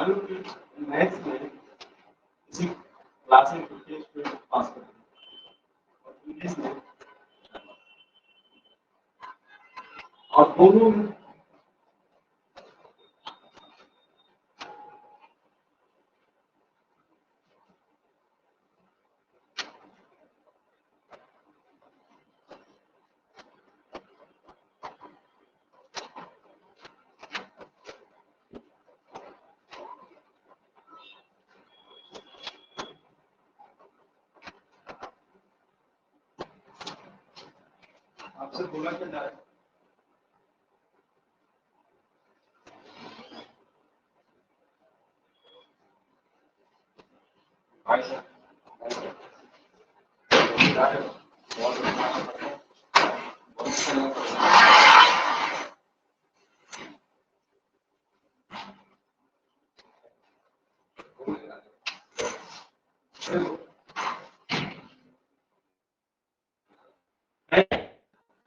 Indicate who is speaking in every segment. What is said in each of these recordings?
Speaker 1: मान लो कि मैथ्स में किसी क्लास में 50 स्टूडेंट पास कर और इंग्लिश में और दोनों में आपसे बोला क्या जाए भाई साहब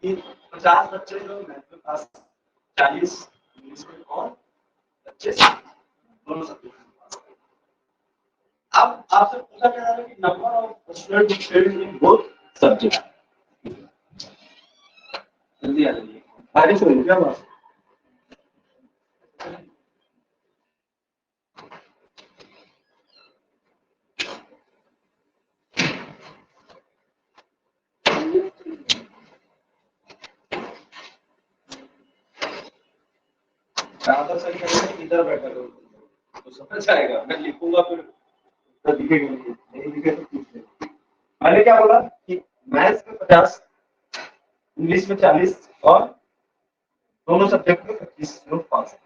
Speaker 1: कि 50 बच्चे जो मैथ में पास 40 इंग्लिश में और बच्चे दोनों सब्जेक्ट में पास। अब आपसे पूछा जा रहा है कि number of student failed in both subject. जल्दी आ जाइए आगे से क्या बात ज्यादा सही करेंगे इधर बैठा करो तो समझ आएगा। मैं लिखूंगा फिर तो दिखेगा नहीं दिखे तो पूछ ले। मैंने क्या बोला कि मैथ्स में 50 इंग्लिश में 40 और दोनों सब्जेक्ट में 25 लोग पास हैं।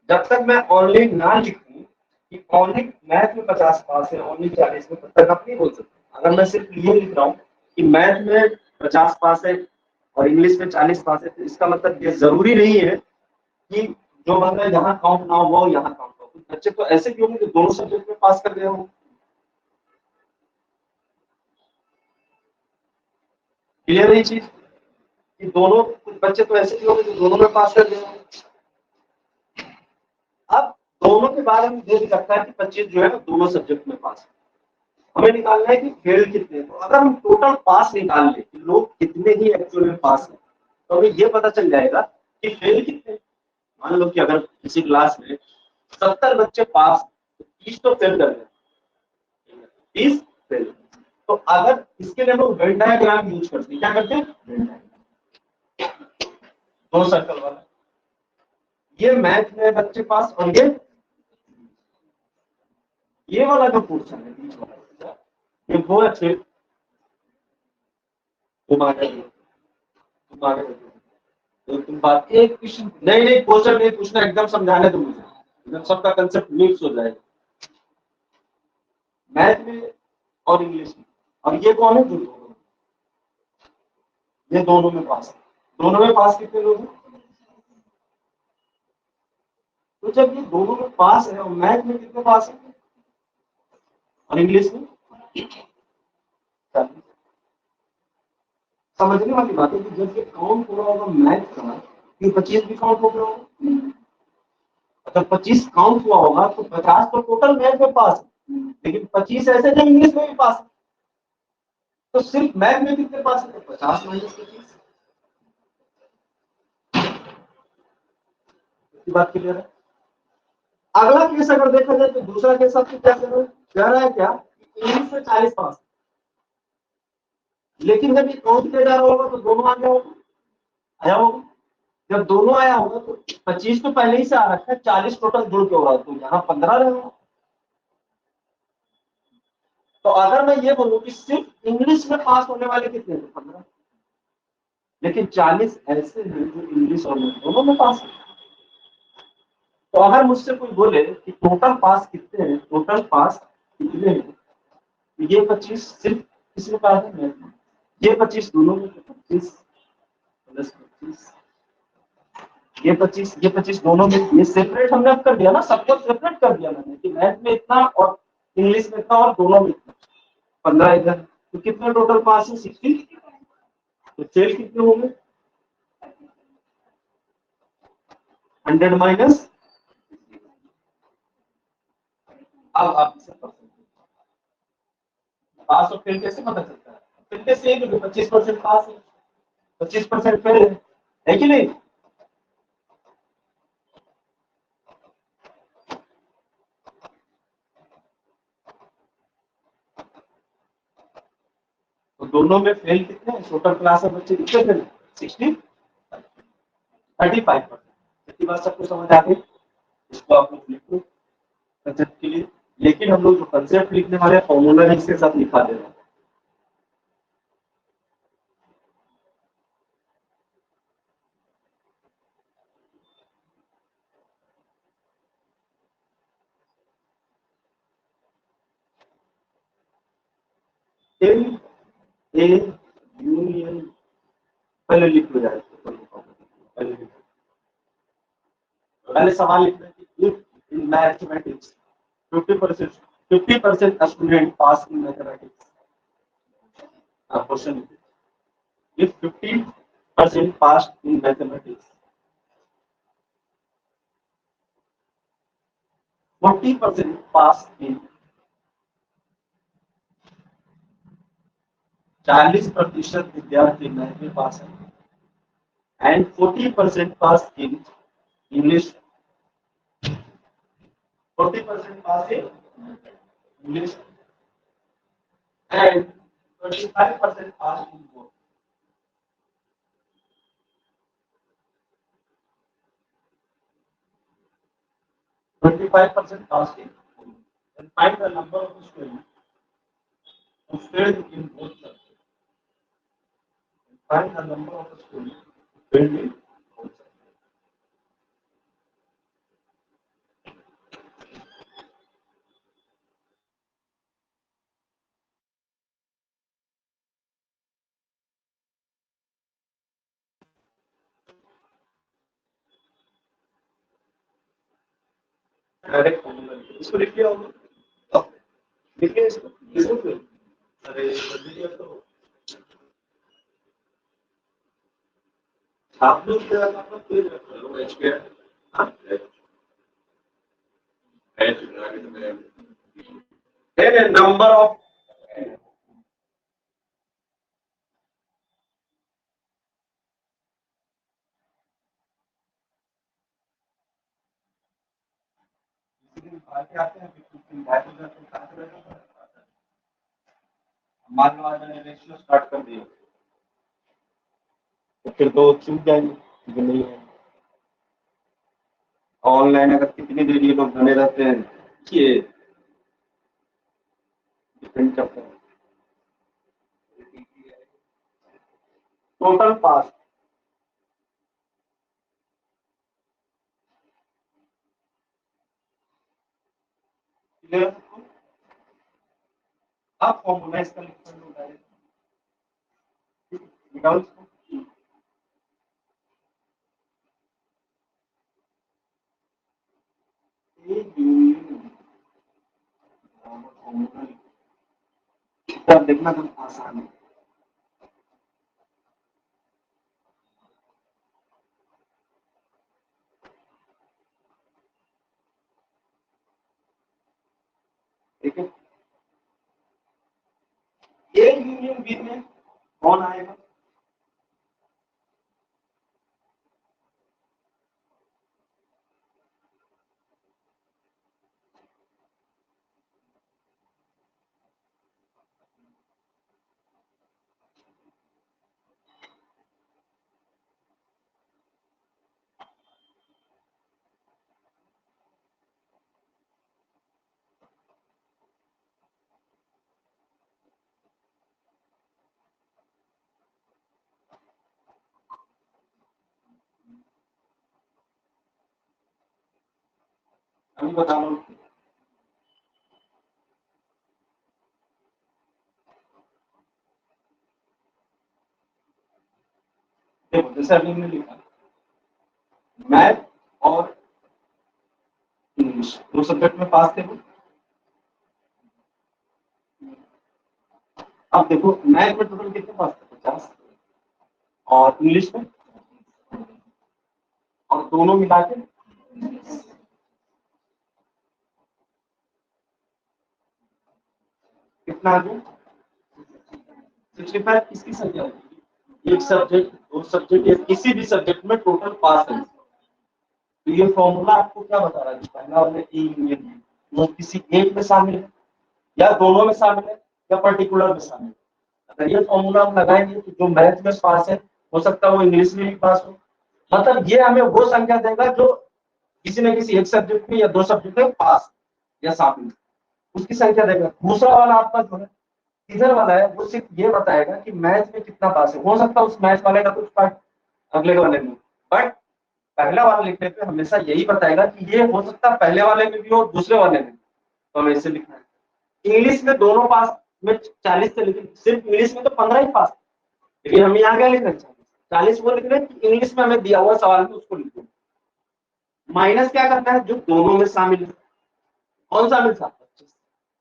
Speaker 1: जब तक मैं ओनली ना लिखूं कि ओनली मैथ में 50 पास है ओनली 40 में, तब तक आप नहीं बोल सकते। अगर मैं सिर्फ ये लिख रहा हूँ कि मैथ में 50 पास है और इंग्लिश में 40 पास है, तो इसका मतलब ये जरूरी नहीं है कि जो बंदा यहाँ काउंट ना हो यहाँ काउंट हो। कुछ बच्चे तो ऐसे भी होंगे जो दोनों सब्जेक्ट में पास कर गए होंगे। क्लियर है ये चीज कि दोनों कुछ बच्चे तो ऐसे भी होंगे जो दोनों में पास कर गए होंगे। अब दोनों के बारे में ये भी लगता है कि 25 जो है ना दोनों सब्जेक्ट में पास है। हमें निकालना है कि फेल कितने। तो अगर हम टोटल पास निकाल ले कि लोग कितने ही एक्चुअल में पास है, तो हमें ये पता चल जाएगा कि फेल कितने। मान लो कि अगर किसी क्लास में 70 बच्चे पास, 30 तो फेल कर गए, 30 फेल। तो अगर इसके लिए हम वेन डायग्राम यूज करते हैं, क्या करते हैं, दो सर्कल वाला। ये मैथ में बच्चे पास और ये वाला जो पोर्शन है बीच वाला, ये वो अच्छे तुम आगे तो तुम बात एक क्वेश्चन नहीं क्वेश्चन नहीं पूछना, एकदम समझाने दो मुझे, एकदम सबका कंसेप्ट मिक्स हो जाएगा मैथ में और इंग्लिश में। अब ये कौन है, जो दोनों, ये दोनों में पास है। दोनों में पास कितने लोग हैं? तो जब ये दोनों में पास है और मैथ में कितने पास है और इंग्लिश में, समझने वाली बात है कि जब ये काउंट हो रहा होगा मैथ का, ये 25 भी काउंट हो रहा होगा। अगर 25 काउंट हुआ होगा तो 50 तो टोटल मैथ में पास है, लेकिन 25 ऐसे जो इंग्लिश में भी पास है। तो सिर्फ मैथ में कितने पास है, तो 50 माइनस 25। बात क्लियर है। अगला केस अगर देखा जाए तो दूसरा केस आपको क्या कह रहा है क्या, इंग्लिश में 40 पास, लेकिन जब ये काउंट किया जा रहा होगा तो दोनों आ गया होगा, आया होगा। जब दोनों आया होगा तो 25 तो पहले ही से आ रखा है, 40 टोटल जुड़ के हो रहा है, तो यहाँ 15 रहेगा। तो अगर मैं ये बोलूं कि सिर्फ इंग्लिश में पास होने वाले कितने हैं, 15, लेकिन 40 ऐसे हैं जो इंग्लिश और दोनों में पास है। तो अगर मुझसे कोई बोले कि टोटल पास कितने हैं, टोटल पास कितने हैं, ये 25 सिर्फ किसमें पास है, ये 25 दोनों में, 25 प्लस 25, ये 25 दोनों में, ये सेपरेट हमने अब कर दिया ना, सबको सेपरेट कर दिया मैंने कि मैथ में इतना और इंग्लिश में इतना और दोनों में इतना, 15 इधर। तो कितने टोटल पास है, 60। तो फेल कितने होंगे, 100 माइनस अब आप इसे पास और फेल कैसे पता चलता है? फिर कैसे 25% पास है, 25% फेल है कि नहीं? तो दोनों में फेल कितने हैं? टोटल क्लास में बच्चे कितने फेल? 60, 35%। इतनी बात सबको समझ आ गई? इसको आप लोग लिखो कंसेप्ट के लिए। लेकिन हम लोग जो कंसेप्ट लिखने वाले फॉर्मूला इसके साथ लिखा दे रहे हैं। एम ए यूनियन पहले लिख लो यार, पहले सवाल लिखना है कि if in mathematics 50% 50% student pass in mathematics. Question if 50% passed in mathematics, 40% passed in 40% विद्यार्थी मैथ में पास है and 40% pass in English, 40% pass in English and 25% pass in both. 25% passed in and find the number of students who failed in both subjects. Find the number of students who failed in both subjects. Direct formula इसको लिख लिया होगा, लिखिए इसको, इसको अरे जल्दी तो आप लोग क्या आपका पेज रख लो एच पे हाँ है नंबर ऑफ आते हैं मान लो आज मैंने रेशियो स्टार्ट कर दिया तो फिर तो चूक जाएंगे कि नहीं है। ऑनलाइन अगर कितनी देर ये लोग बने रहते हैं ये डिपेंड करता है। टोटल पास आप फॉर्मूला इसका लिख कर लो डायरेक्ट निकाल तब देखना तो आसान है। ठीक है ए यूनियन बी में कौन आएगा? अभी बता रहा हूँ देखो जैसे अभी हमने लिखा मैथ और इंग्लिश दो सब्जेक्ट में पास थे। अब देखो मैथ में टोटल कितने पास थे? 50 और इंग्लिश में और दोनों मिला के कितना आ गया 65 किसकी संख्या होगी एक सब्जेक्ट दो सब्जेक्ट या किसी भी सब्जेक्ट में टोटल पास है तो ये फॉर्मूला आपको क्या बता रहा है पहला वाला ए यूनियन बी वो किसी एक में शामिल है या दोनों में शामिल है या पर्टिकुलर में शामिल है अगर ये फॉर्मूला हम लगाएंगे तो जो मैथ में पास है हो सकता है वो इंग्लिश में भी पास हो मतलब ये हमें वो संख्या देगा जो किसी न किसी एक सब्जेक्ट में या दो सब्जेक्ट में पास या शामिल उसकी संख्या देगा दूसरा वाला आपका जो है इधर वाला है वो सिर्फ ये बताएगा कि मैथ में कितना पास है हो सकता है उस मैथ वाले का कुछ पार्ट अगले वाले में बट पहला वाला लिखने पे हमेशा यही बताएगा कि ये हो सकता है पहले वाले में भी हो दूसरे वाले में तो हमें इसे लिखना है इंग्लिश में दोनों पास में 40 से लेकिन सिर्फ इंग्लिश में तो 15 ही पास लेकिन हम यहाँ क्या लिख रहे हैं 40 वो लिख रहे हैं कि इंग्लिश में हमें दिया हुआ सवाल में उसको लिखो माइनस क्या करता है जो दोनों में शामिल है कौन शामिल था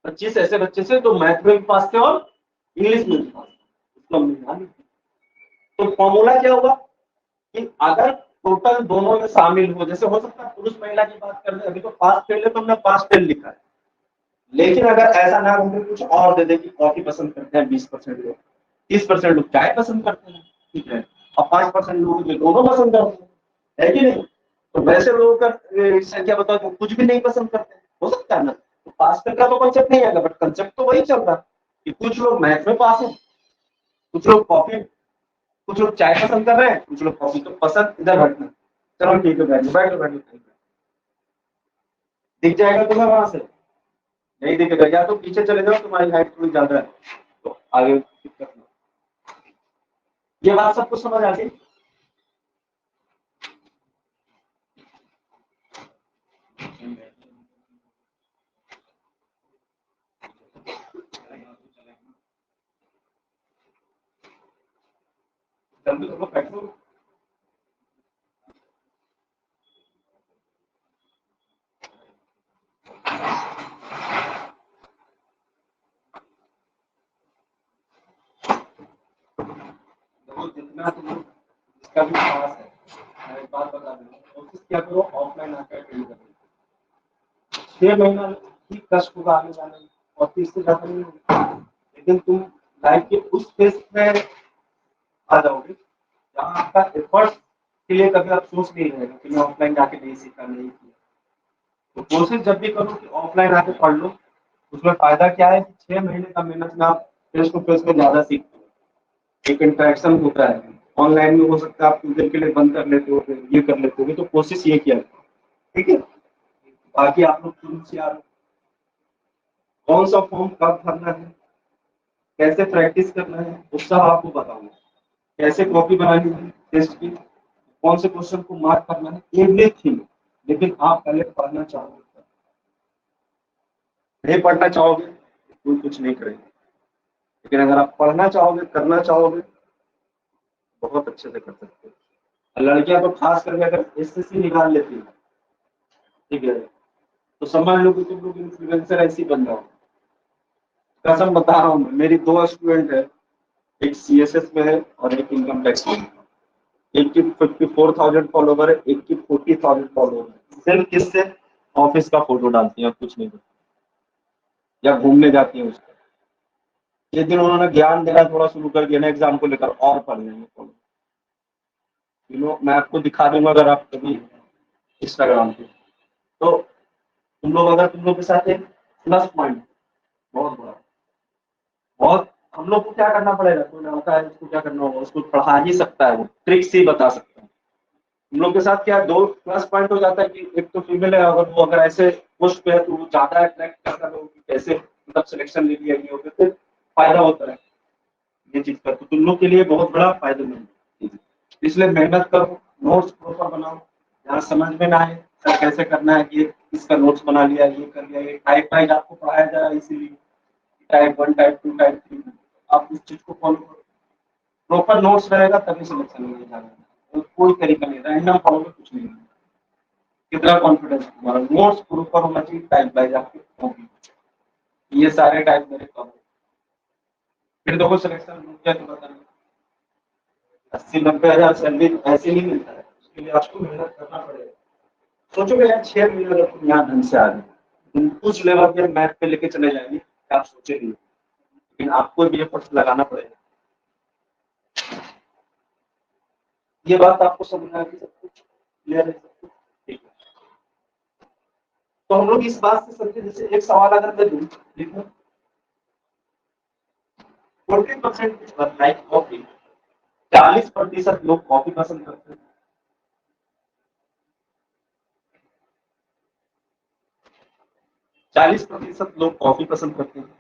Speaker 1: 25 ऐसे बच्चे से तो मैथ में भी पास थे और इंग्लिश में भी पास उसको हमने यहाँ लिखा तो फॉर्मूला क्या होगा कि अगर टोटल दोनों में शामिल हो जैसे हो सकता है पुरुष महिला की बात कर रहे अभी तो पास फेल है तो हमने पास फेल लिखा है लेकिन अगर ऐसा ना हो कुछ और दे दे कि कॉफी पसंद करते हैं 20% लोग 30% लोग चाय पसंद करते हैं ठीक है और 5% लोग जो दोनों पसंद करते हैं है कि नहीं तो वैसे लोगों का संख्या बताओ तो कुछ भी नहीं पसंद करते हो सकता है ना तो पास का तो कॉन्सेप्ट नहीं आएगा बट कॉन्सेप्ट तो वही चल रहा है कि कुछ लोग मैथ में पास है कुछ लोग कॉफी कुछ लोग चाय पसंद कर रहे हैं कुछ लोग कॉफी तो पसंद इधर बैठना चलो ठीक है बैठो बैठो दिख जाएगा तुम्हें वहां से नहीं दिखेगा या तो पीछे चले जाओ तुम्हारी हाइट थोड़ी ज्यादा है तो आगे दिक्कत नहीं ये बात सबको समझ आ गई जल्दी करो बैठो देखो जितना तुम इसका भी पास है मैं एक बात बता दूं कोशिश क्या करो ऑफलाइन आकर अटेंड करो 6 महीना ही कष्ट होगा आने जाने में और 30 से ज्यादा नहीं होगा लेकिन तुम लाइफ के उस फेज में आ जाओगे जहाँ आपका एफर्ट के लिए कभी आप सोच नहीं रहेगा कि मैं ऑफलाइन जाके नहीं सीखा नहीं किया तो कोशिश जब भी करो कि ऑफलाइन आके पढ़ लो उसमें फायदा क्या है कि 6 महीने का मेहनत में आप फेस टू फेस में ज्यादा सीखते हो एक इंटरेक्शन होता है ऑनलाइन में हो सकता है आप कुछ देर के लिए बंद कर लेते हो ये कर लेते हो तो कोशिश ये किया ठीक है बाकी आप लोग शुरू से यार कौन सा फॉर्म कब भरना है कैसे प्रैक्टिस करना है वो सब आपको बताऊंगा कैसे कॉपी बनानी है टेस्ट की कौन से क्वेश्चन को मार्क करना है एवरीथिंग लेकिन आप पहले पढ़ना चाहोगे नहीं पढ़ना चाहोगे कोई कुछ नहीं करेगा लेकिन अगर आप पढ़ना चाहोगे करना चाहोगे बहुत अच्छे से कर सकते हो लड़कियां तो खास करके अगर एसएससी निकाल लेती है ठीक है तो समझ लो कि तुम लोग इन्फ्लुएंसर ऐसी बन जाओ कसम बता रहा हूँ मेरी दो स्टूडेंट है एक सीएसएस में है और एक इनकम टैक्स में एक की 54,000 फॉलोवर है एक की 40,000 फॉलोवर है सिर्फ किससे ऑफिस का फोटो डालती है कुछ नहीं करती या घूमने जाती है उसका जिस दिन उन्होंने ज्ञान देना थोड़ा शुरू कर दिया ना एग्जाम को लेकर और पढ़ लेंगे मैं आपको दिखा दूंगा अगर आप कभी इंस्टाग्राम पे तो तुम लोग अगर तुम लोग के साथ एक प्लस पॉइंट बहुत बड़ा बहुत हम लोग को क्या करना पड़ेगा कोई लड़का है उसको क्या करना होगा उसको पढ़ा ही सकता है वो ट्रिक्स ही बता सकता है हम लोग के साथ क्या दो प्लस पॉइंट हो जाता है कि एक तो फीमेल है अगर वो अगर ऐसे पोस्ट पे है तो वो ज्यादा अट्रैक्ट करता है कि कैसे मतलब सिलेक्शन ले लिया गया होगा फिर फायदा होता है ये चीज का तो तुम लोग के लिए बहुत बड़ा फायदेमंद है इसलिए मेहनत करो नोट्स प्रॉपर बनाओ जहाँ समझ में ना आए सर कैसे करना है कि इसका नोट्स बना लिया ये कर लिया ये टाइप वाइज आपको पढ़ाया जा रहा है इसीलिए टाइप 1 टाइप 2 टाइप 3 आप उस चीज को फॉलो करो प्रॉपर नोट्स रहेगा तभी सिलेक्शन में जाना तो कोई तरीका नहीं रैंडम फॉलो में कुछ नहीं है कितना कॉन्फिडेंस तुम्हारा नोट्स प्रॉपर होना चाहिए टाइप वाइज आपके होगी ये सारे टाइप मेरे कवर फिर देखो सिलेक्शन क्या तो बताना 80-90 हजार सैलरी ऐसे नहीं मिलता है उसके लिए आपको मेहनत करना पड़ेगा सोचोगे यार 6 महीने अगर तुम यहाँ ढंग से आ गए तुम कुछ लेवल के मैथ पे लेके चले जाएंगे आप सोचे नहीं लेकिन आपको भी एफर्ट्स लगाना पड़ेगा। ये बात आपको समझ आ गई, सब कुछ क्लियर है, सब कुछ ठीक है। तो हम लोग इस बात से समझे, जैसे एक सवाल अगर मैं दूं, देखो 40% लाइक कॉफी, 40% लोग कॉफी पसंद करते हैं, 40% लोग कॉफी पसंद करते हैं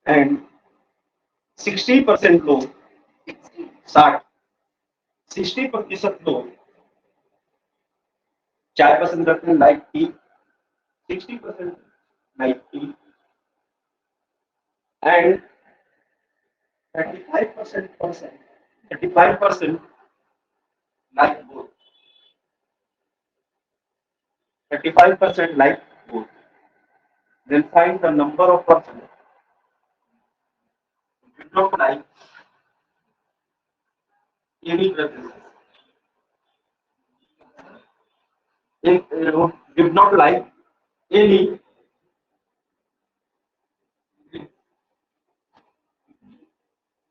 Speaker 1: एंड 60% लोग, 60% लोग चाय पसंद करते हैं, like T, 60% like T and 35% like both. 35% like both. Then find the number of persons who did not like any preferences. If did not like any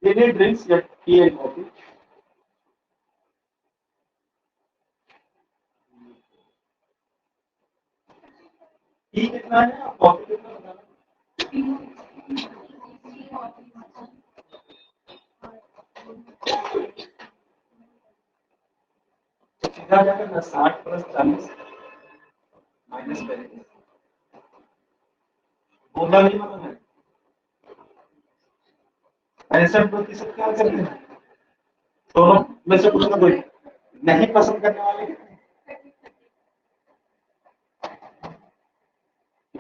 Speaker 1: drinks yet tea and coffee. T कितना है और coffee कितना बताना? सीधा जाकर ना 60+40 -35 बोला नहीं मालूम है। 65% क्या करते हैं, दोनों में से कुछ ना कोई नहीं पसंद करने वाले।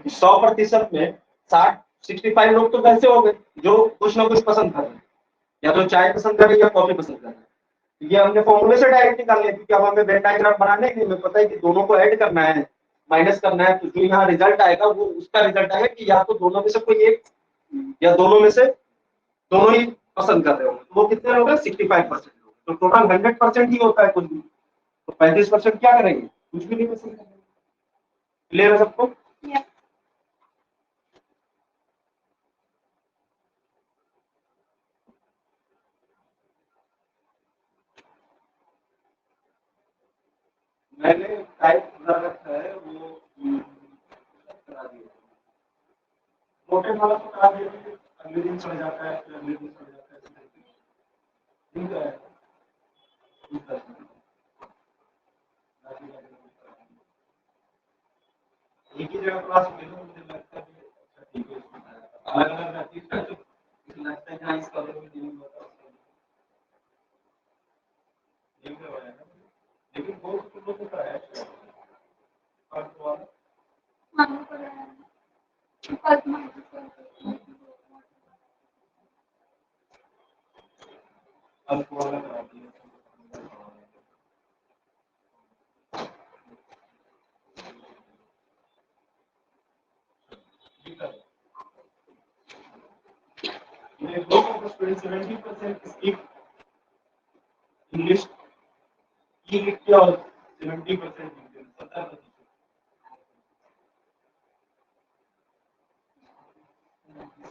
Speaker 1: 100% में 65 लोग तो वैसे हो गए जो कुछ ना कुछ पसंद कर रहे हैं, या तो चाय पसंद कर रहे हैं या कॉफी पसंद कर रहे हैं। ये हमने फॉर्मूले से डायरेक्ट निकाल लिया, क्योंकि अब हमें वेन डायग्राम बनाने के लिए हमें पता है कि दोनों को ऐड करना है, माइनस करना है, तो जो यहाँ रिजल्ट आएगा वो उसका रिजल्ट आएगा कि या तो दोनों में से कोई एक या दोनों में से दोनों ही पसंद कर रहे हो, तो वो कितने लोग हैं, 65% लोग। तो टोटल 100% ही होता है कुछ भी, तो 35% क्या करेंगे, कुछ भी नहीं पसंद करेंगे। क्लियर है सबको? मैंने टाइप रखा है वो करा दिया, मोटे वाला तो करा दिया, अगले दिन चढ़ जाता है, फिर अगले दिन चढ़ जाता है, ठीक है। एक ही जगह क्लास में मुझे लगता है ठीक है, अलग अलग रहती है तो लगता है कि इस कॉलेज में नहीं होता, नहीं करवाया, लेकिन बहुत लोगों को कराया है। अल्प वाला करा दिया। मैं 70% स्पीक इंग्लिश, ये लिख किया और 70%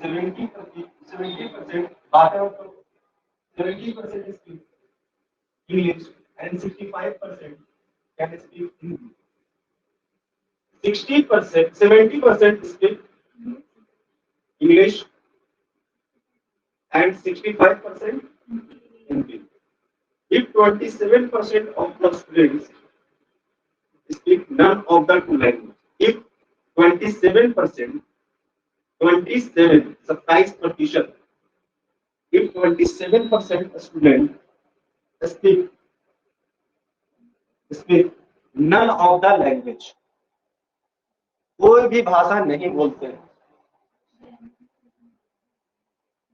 Speaker 1: 70% बात है, तो 70% speak English and 65% can speak Hindi. 60%, 70% speak English and 65% Hindi. If 27% of the students speak none of the two languages, if 27%, 27%, if 27% students speak none of the language, कोई भी भाषा नहीं बोलते हैं,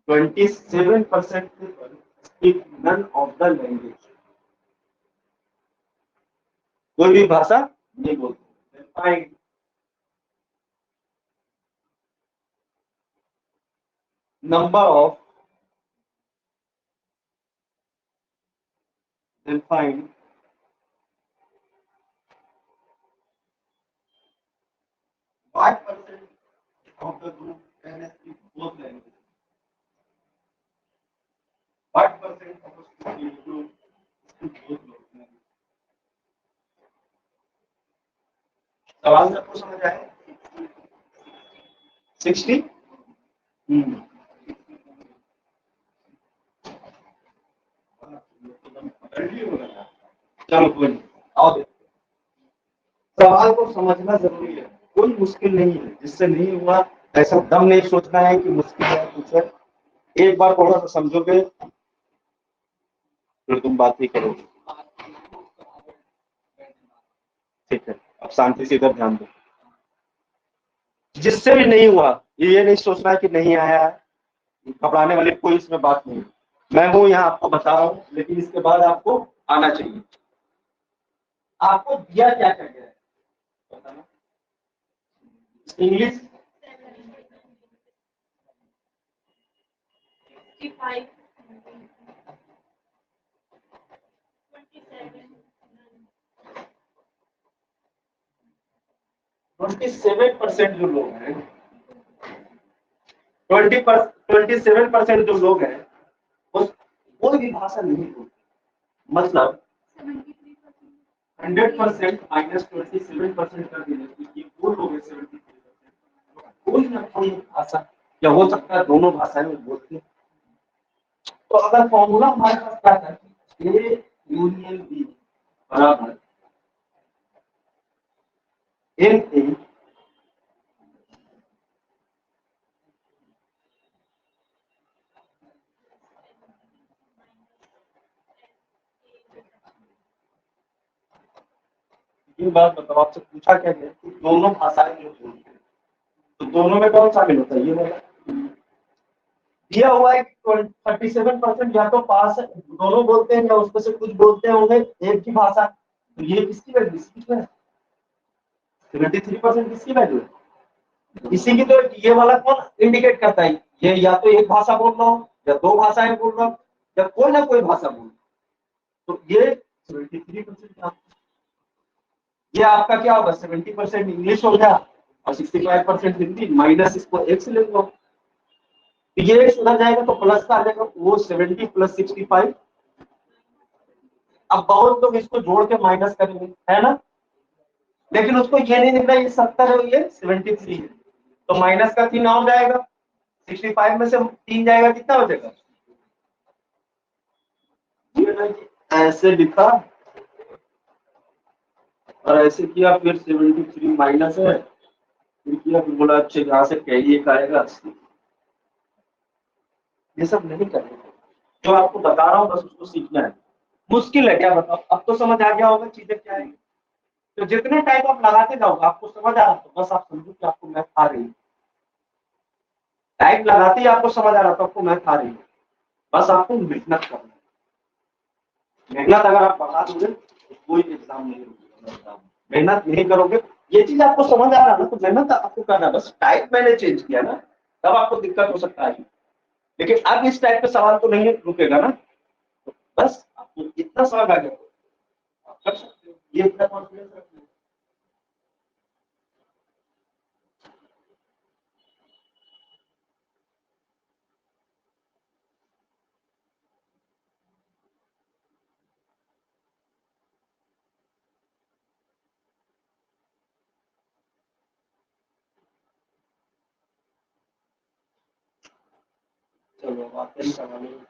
Speaker 1: 27% people speak none of the language, कोई भी भाषा नहीं बोलते। Find number of, then find what percent of the group can speak both languages. सवाल सबको समझ आया? 60। चलो कोई नहीं, आओ देखते हैं। सवाल को समझना जरूरी है, कोई मुश्किल नहीं है, जिससे नहीं हुआ ऐसा दम नहीं सोचना है कि मुश्किल है कुछ है। एक बार थोड़ा सा समझोगे फिर तुम बात ही करोगे। ठीक है, अब शांति से इधर ध्यान दो। जिससे भी नहीं हुआ ये नहीं सोचना है कि नहीं आया है, घबराने वाली कोई इसमें बात नहीं है। मैं हूं यहाँ आपको बता रहा हूँ, लेकिन इसके बाद आपको आना चाहिए। आपको दिया क्या क्या गया है बताना। इंग्लिश 27% जो लोग हैं, 27% जो लोग हैं वो कोई भी भाषा नहीं बोलते। मतलब 100% -27% कर देने की वो लोग हैं 73%। कोई ना कोई भाषा, या हो सकता है दोनों भाषाएं वो बोलते हैं। तो अगर फॉर्मूला हमारे पास क्या था, ए यूनियन बी बराबर एन ए ये बात बताओ, आपसे पूछा क्या गया कि दोनों भाषाएं जो बोलते हैं, तो दोनों में कौन शामिल होता है ये वाला। दिया हुआ है 37% या तो पास है, दोनों बोलते हैं, या उसमें से कुछ बोलते होंगे एक ही भाषा। तो ये किसकी वैल्यू, इसकी है 73% किसकी वैल्यू है, इसी की। तो ये वाला कौन इंडिकेट करता है, ये या तो एक भाषा बोल रहा हूँ या दो भाषाएं बोल रहा हूँ या कोई ना कोई भाषा बोल रहा हूँ। तो ये 73%, ये आपका क्या होगा 70% इंग्लिश हो गया और 65% हिंदी, माइनस इसको एक से ले लो। तो ये सुधर जाएगा तो प्लस का आ जाएगा, वो 70 + 65। अब बहुत लोग इसको जोड़ के माइनस करेंगे, है ना, लेकिन उसको ये नहीं दिख रहा ये 70 है ये 73 है। तो माइनस का 3 और जाएगा, 65 में से 3 जाएगा, कितना हो जाएगा। ऐसे लिखा और ऐसे किया, फिर 73 माइनस है, फिर किया, फिर बोला अच्छा यहाँ से कहिए एक आएगा 80। ये सब नहीं करना, जो आपको बता रहा हूँ बस उसको सीखना है। मुश्किल है क्या बताओ, अब तो समझ आ गया होगा चीजें क्या है। तो जितने टाइम आप लगाते जाओगे आपको समझ आ रहा, तो बस आप समझो कि आपको मैथ आ रही है। टाइम लगाते ही आपको समझ आ रहा, तो आपको मैथ आ रही है। बस आपको मेहनत करना है। मेहनत अगर आप बढ़ा दोगे तो कोई एग्जाम नहीं होगा। मेहनत नहीं करोगे, ये चीज आपको समझ आ रहा है ना, तो मेहनत आपको करना है। बस टाइप मैंने चेंज किया ना, तब आपको दिक्कत हो सकता है, लेकिन अब इस टाइप का सवाल तो नहीं रुकेगा ना। तो बस आपको इतना समझ आ गया तो आप कर सकते हो, ये इतना कॉन्फिडेंस रखना है। चलो आते हैं सवालों में।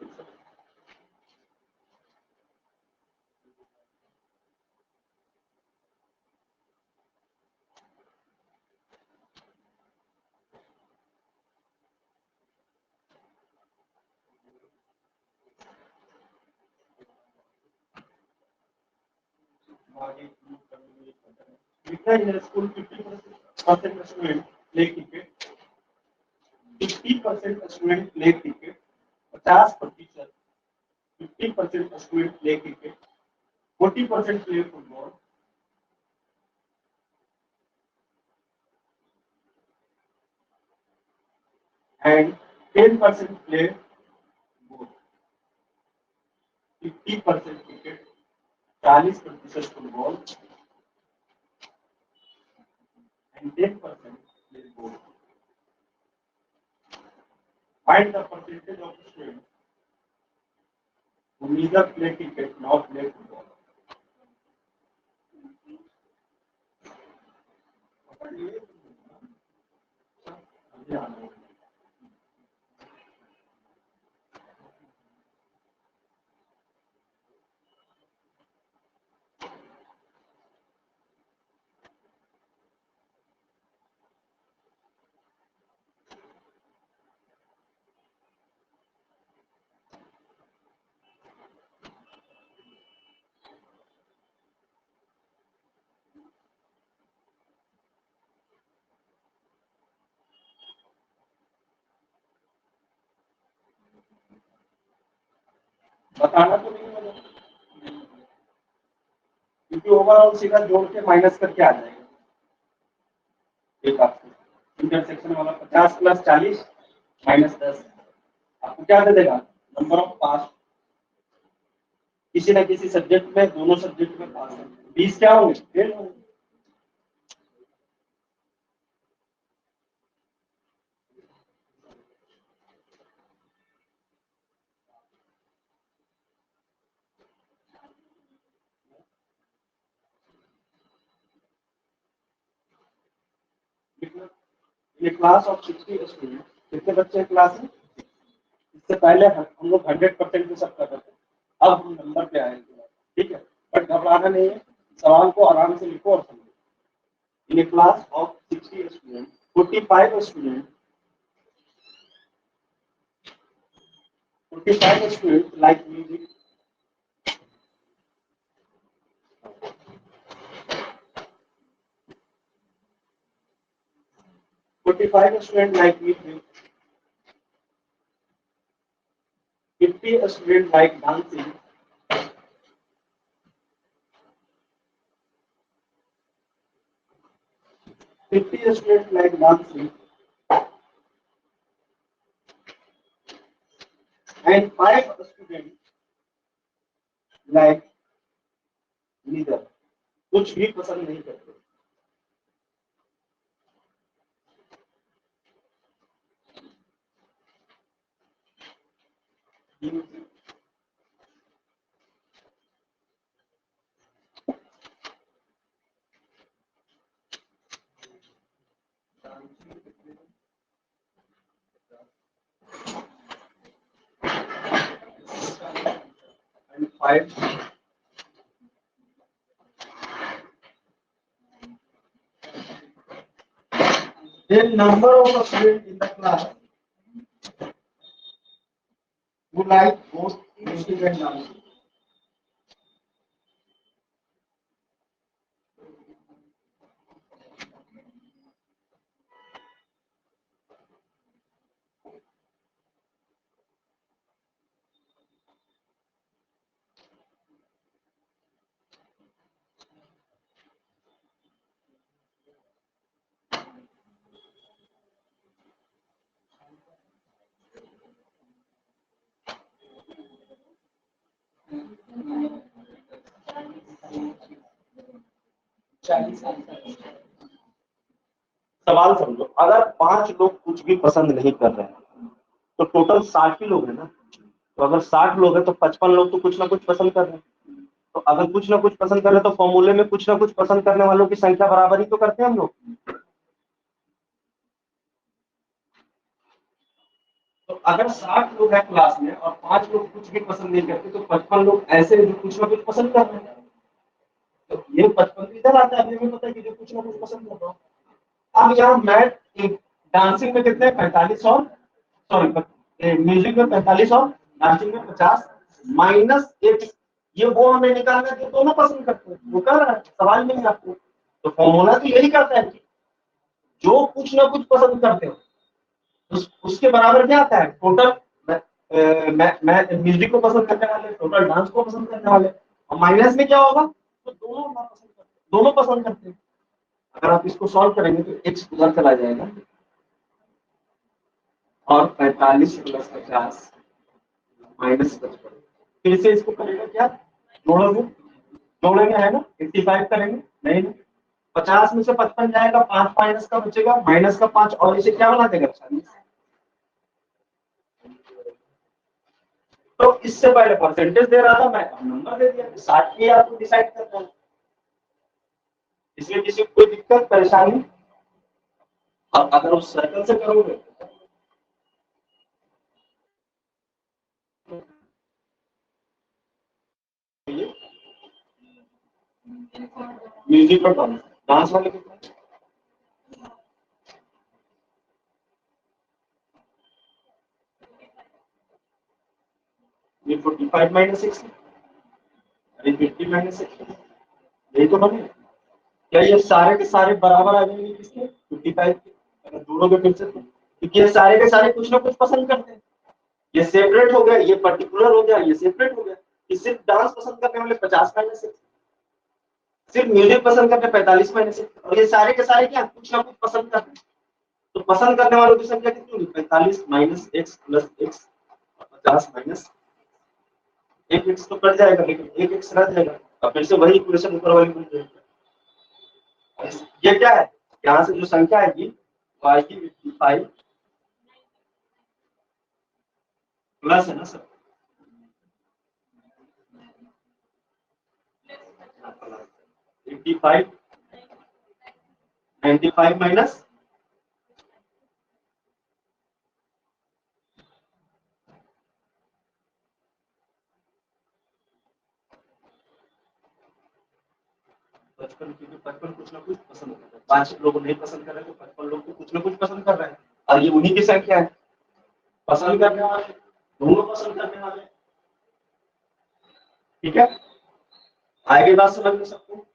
Speaker 1: 50% student play cricket, 50%, 50% student play cricket, 40% play football, and 10% play both. 50% cricket, 40% football and 10% play both. Find the percentage of students who neither play cricket nor play football.
Speaker 2: बताना तो नहीं है क्योंकि ओवरऑल सीधा जोड़ के माइनस करके आ जाएगा। एक आपको इंटरसेक्शन वाला 50 + 40 -10 आपको क्या दे देगा? नंबर ऑफ पास किसी न किसी सब्जेक्ट में, दोनों सब्जेक्ट में पास है। 20 क्या होंगे? फेल होंगे। ये क्लास ऑफ 60 स्टूडेंट, कितने बच्चे क्लास में? इससे पहले हम लोग 100% पे सब कर रहे थे, अब हम नंबर पे आएंगे। ठीक है, बट घबराना नहीं है, सवाल को आराम से लिखो और समझो। In a class of 60 student, 45 student 45 students like music, 45 students like music, 50 students like dancing, 50 students like dancing, and 5 students like neither, कुछ भी पसंद नहीं करते। And 5 then number of students in the class who like both music and dancing. सवाल समझो, अगर 5 लोग कुछ भी पसंद नहीं कर रहे हैं तो टोटल 60 ही लोग हैं ना। तो अगर 60 लोग हैं तो 55 लोग तो कुछ ना कुछ पसंद कर रहे हैं। तो अगर कुछ ना कुछ पसंद कर रहे हैं तो फॉर्मूले में कुछ ना कुछ पसंद करने वालों की संख्या बराबर ही तो करते हैं हम लोग। तो अगर 60 लोग हैं क्लास में और 5 लोग कुछ भी पसंद नहीं करते तो 55 लोग ऐसे जो कुछ ना कुछ पसंद कर रहे हैं। तो ये 55 इधर आता है, हमें पता है कि जो कुछ ना कुछ पसंद कर रहा हूँ। अब यहाँ मैथ डांसिंग में कितने? 45 और सॉरी म्यूजिक में 45 और डांसिंग में 50 -1। ये वो हमें निकालना है, दोनों पसंद करते हैं, वो कर रहा है, सवाल नहीं है आपको। तो फॉर्मूला तो यही करता है कि जो कुछ ना कुछ पसंद करते हो उसके बराबर क्या आता है? टोटल म्यूजिक को पसंद करने वाले, टोटल डांस को पसंद करने वाले, और माइनस में क्या होगा? तो दोनों पसंद करते हैं। अगर आप इसको सॉल्व करेंगे तो x उधर चला जाएगा और 45 + 50 -55, फिर से इसको करेगा क्या? जोड़ेंगे है ना, 85 करेंगे नहीं ना, 50 में से 55 जाएगा, 5 माइनस का बचेगा, -5 और इसे क्या बना देगा? 40। तो इससे पहले परसेंटेज दे रहा था, मैं नंबर दे दिया, 60 की आपको डिसाइड करना है। इसमें किसी को कोई दिक्कत परेशानी? और अगर उस सर्कल से करोगे म्यूजिक और डांस वाले कितना, ये 45 माइनस 6, अरे 50 माइनस 6, यही तो बने। क्या ये सारे के सारे बराबर आ जाएंगे किसके 55 के, अगर जोड़ोगे फिर से तो, क्योंकि ये सारे के सारे कुछ ना कुछ पसंद करते हैं। ये सेपरेट हो गया, ये पर्टिकुलर हो गया, ये सेपरेट हो गया। ये सिर्फ डांस पसंद करने वाले 50 माइनस 6, सिर्फ म्यूजिक पसंद करते 45 माइनस 6, और ये सारे के सारे क्या कुछ ना कुछ पसंद करते हैं। तो पसंद करने वालों की संख्या कितनी होगी, 45 minus x plus x, 50 minus एक एक्स तो कट जाएगा, लेकिन एक एक्स रह जाएगा, और फिर से वही इक्वेशन ऊपर वाली बन जाएगी। ये क्या है, यहाँ से जो संख्या आएगी y की 55 प्लस है ना सर, 85 95 माइनस 55, क्योंकि 55 कुछ ना कुछ पसंद कर रहे हैं, 5 लोग नहीं पसंद कर रहे हैं तो 55 लोग तो कुछ ना कुछ पसंद कर रहे हैं, और ये उन्हीं की संख्या है पसंद करने वाले, दोनों पसंद करने वाले। ठीक है, आगे बात समझ में सबको।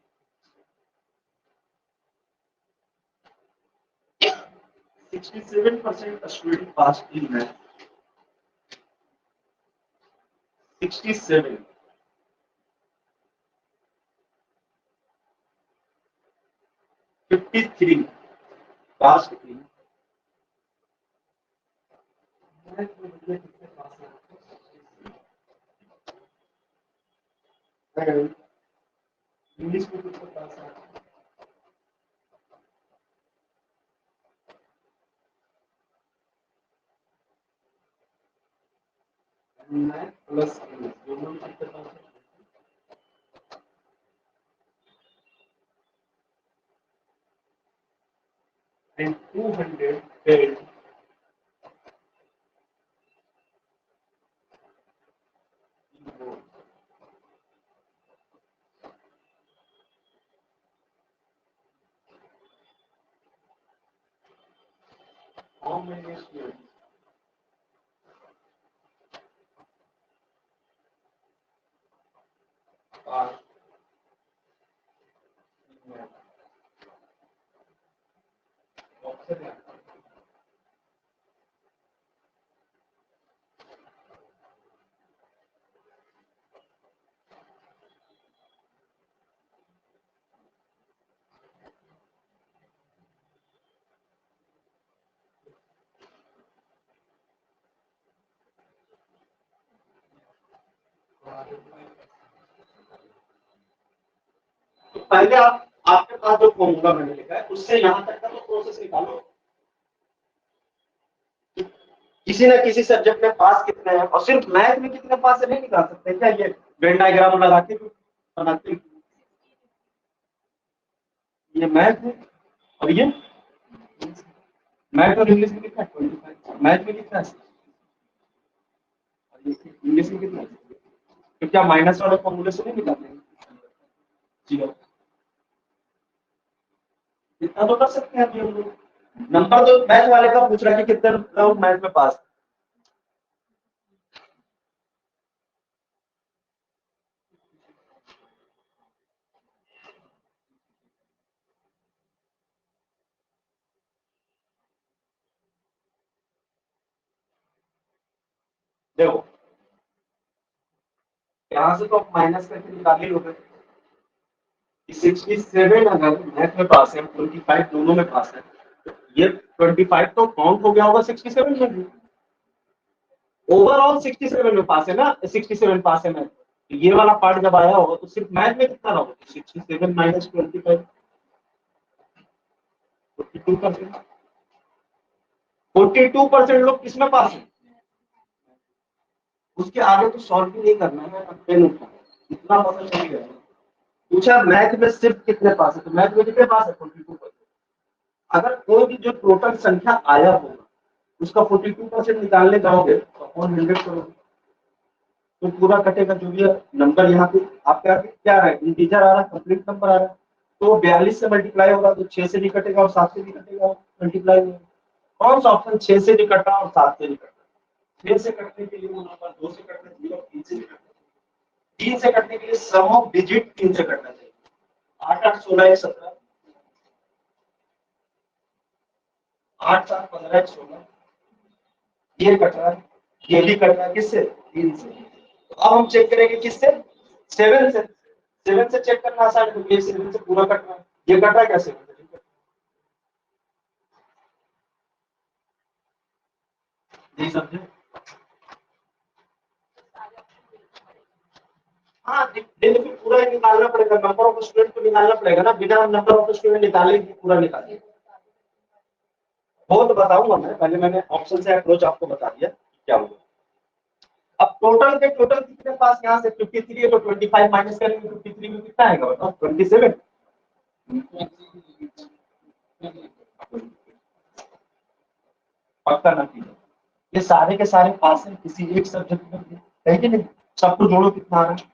Speaker 2: 67% student pass in math, 67, 53 pass in, English में कुछ पास है, मैथ प्लस इंग्लिश दोनों में कितने पास है, and 200 failed. How many students are in math? Option है, तो पहले आप आपके पास जो फॉर्मूला मैंने लिखा है उससे यहाँ तक का तो प्रोसेस निकालो। किसी ना किसी सब्जेक्ट में पास कितने हैं, और सिर्फ मैथ में कितने पास है नहीं निकाल सकते क्या, ये वेन डायग्राम लगा के बनाते, ये मैथ है, और ये मैथ और इंग्लिश में कितना है 25, मैथ में कितना है, और ये इंग्लिश में कितना है, तो क्या माइनस वाले फॉर्मूले से नहीं निकालते हैं, जी हाँ। इतना तो कर सकते हैं अभी हम लोग। नंबर तो मैथ वाले का पूछ रहा है कि कितने लोग मैथ में पास। देखो यहाँ से तो आप माइनस करके निकाल ही लोगे, 67 अगर मैथ में पास है, 25 दोनों में पास है, तो ये 25 तो काउंट हो गया होगा 67 में भी, ओवरऑल 67 में पास है ना, 67 पास है मैथ, तो ये वाला पार्ट जब आया होगा तो सिर्फ मैथ में कितना होगा, 67 माइनस 25, 42%, 42% लोग किसमें पास है, उसके आगे तो सॉल्व भी नहीं करना है, अब पेन उठाना, इतना पता चल गया। पूछा मैथ में सिर्फ कितने पास है, तो मैथ में कितने पास है 42%, अगर कोई भी जो टोटल संख्या आया होगा उसका 42% निकालने जाओगे तो अपॉन 100 करोगे तो पूरा कटेगा। जो भी नंबर यहाँ पे आपका क्या आ रहा है, इंटीजर आ रहा है, कंप्लीट नंबर आ रहा है, तो 42 से मल्टीप्लाई होगा तो 6 से भी कटेगा और 7 से भी कटेगा, मल्टीप्लाई होगा। कौन सा ऑप्शन 6 से भी कटा और 7 से भी कटा? 6 से कटने के लिए वो नंबर 2 से कटना चाहिए और 3 से भी कटना चाहिए। 3 से कटने के लिए सम ऑफ डिजिट 3 से कटना चाहिए। 8 8 16 17, 8 7 15 16, ये कट रहा है, ये भी कट रहा है, किससे? 3 से। तो अब हम चेक करेंगे किससे? 7 से। 7 से चेक करना आसान है क्योंकि 7 से पूरा कट रहा है, ये कट रहा है कैसे? नहीं समझे? हाँ, बेनिफिट पूरा ही निकालना पड़ेगा, नंबर ऑफ स्टूडेंट को निकालना पड़ेगा ना, बिना नंबर ऑफ स्टूडेंट निकाले पूरा निकाले। वो तो बताऊंगा मैं, पहले मैंने ऑप्शन से अप्रोच आपको बता दिया क्या होगा। अब टोटल के टोटल कितने पास यहाँ से 53 है तो 25 माइनस करेंगे, 53 में कितना आएगा बताओ? 27। पक्का ना कीजिए, ये सारे के सारे पास हैं किसी एक सब्जेक्ट में, है कि नहीं? सबको जोड़ो कितना आ रहा है?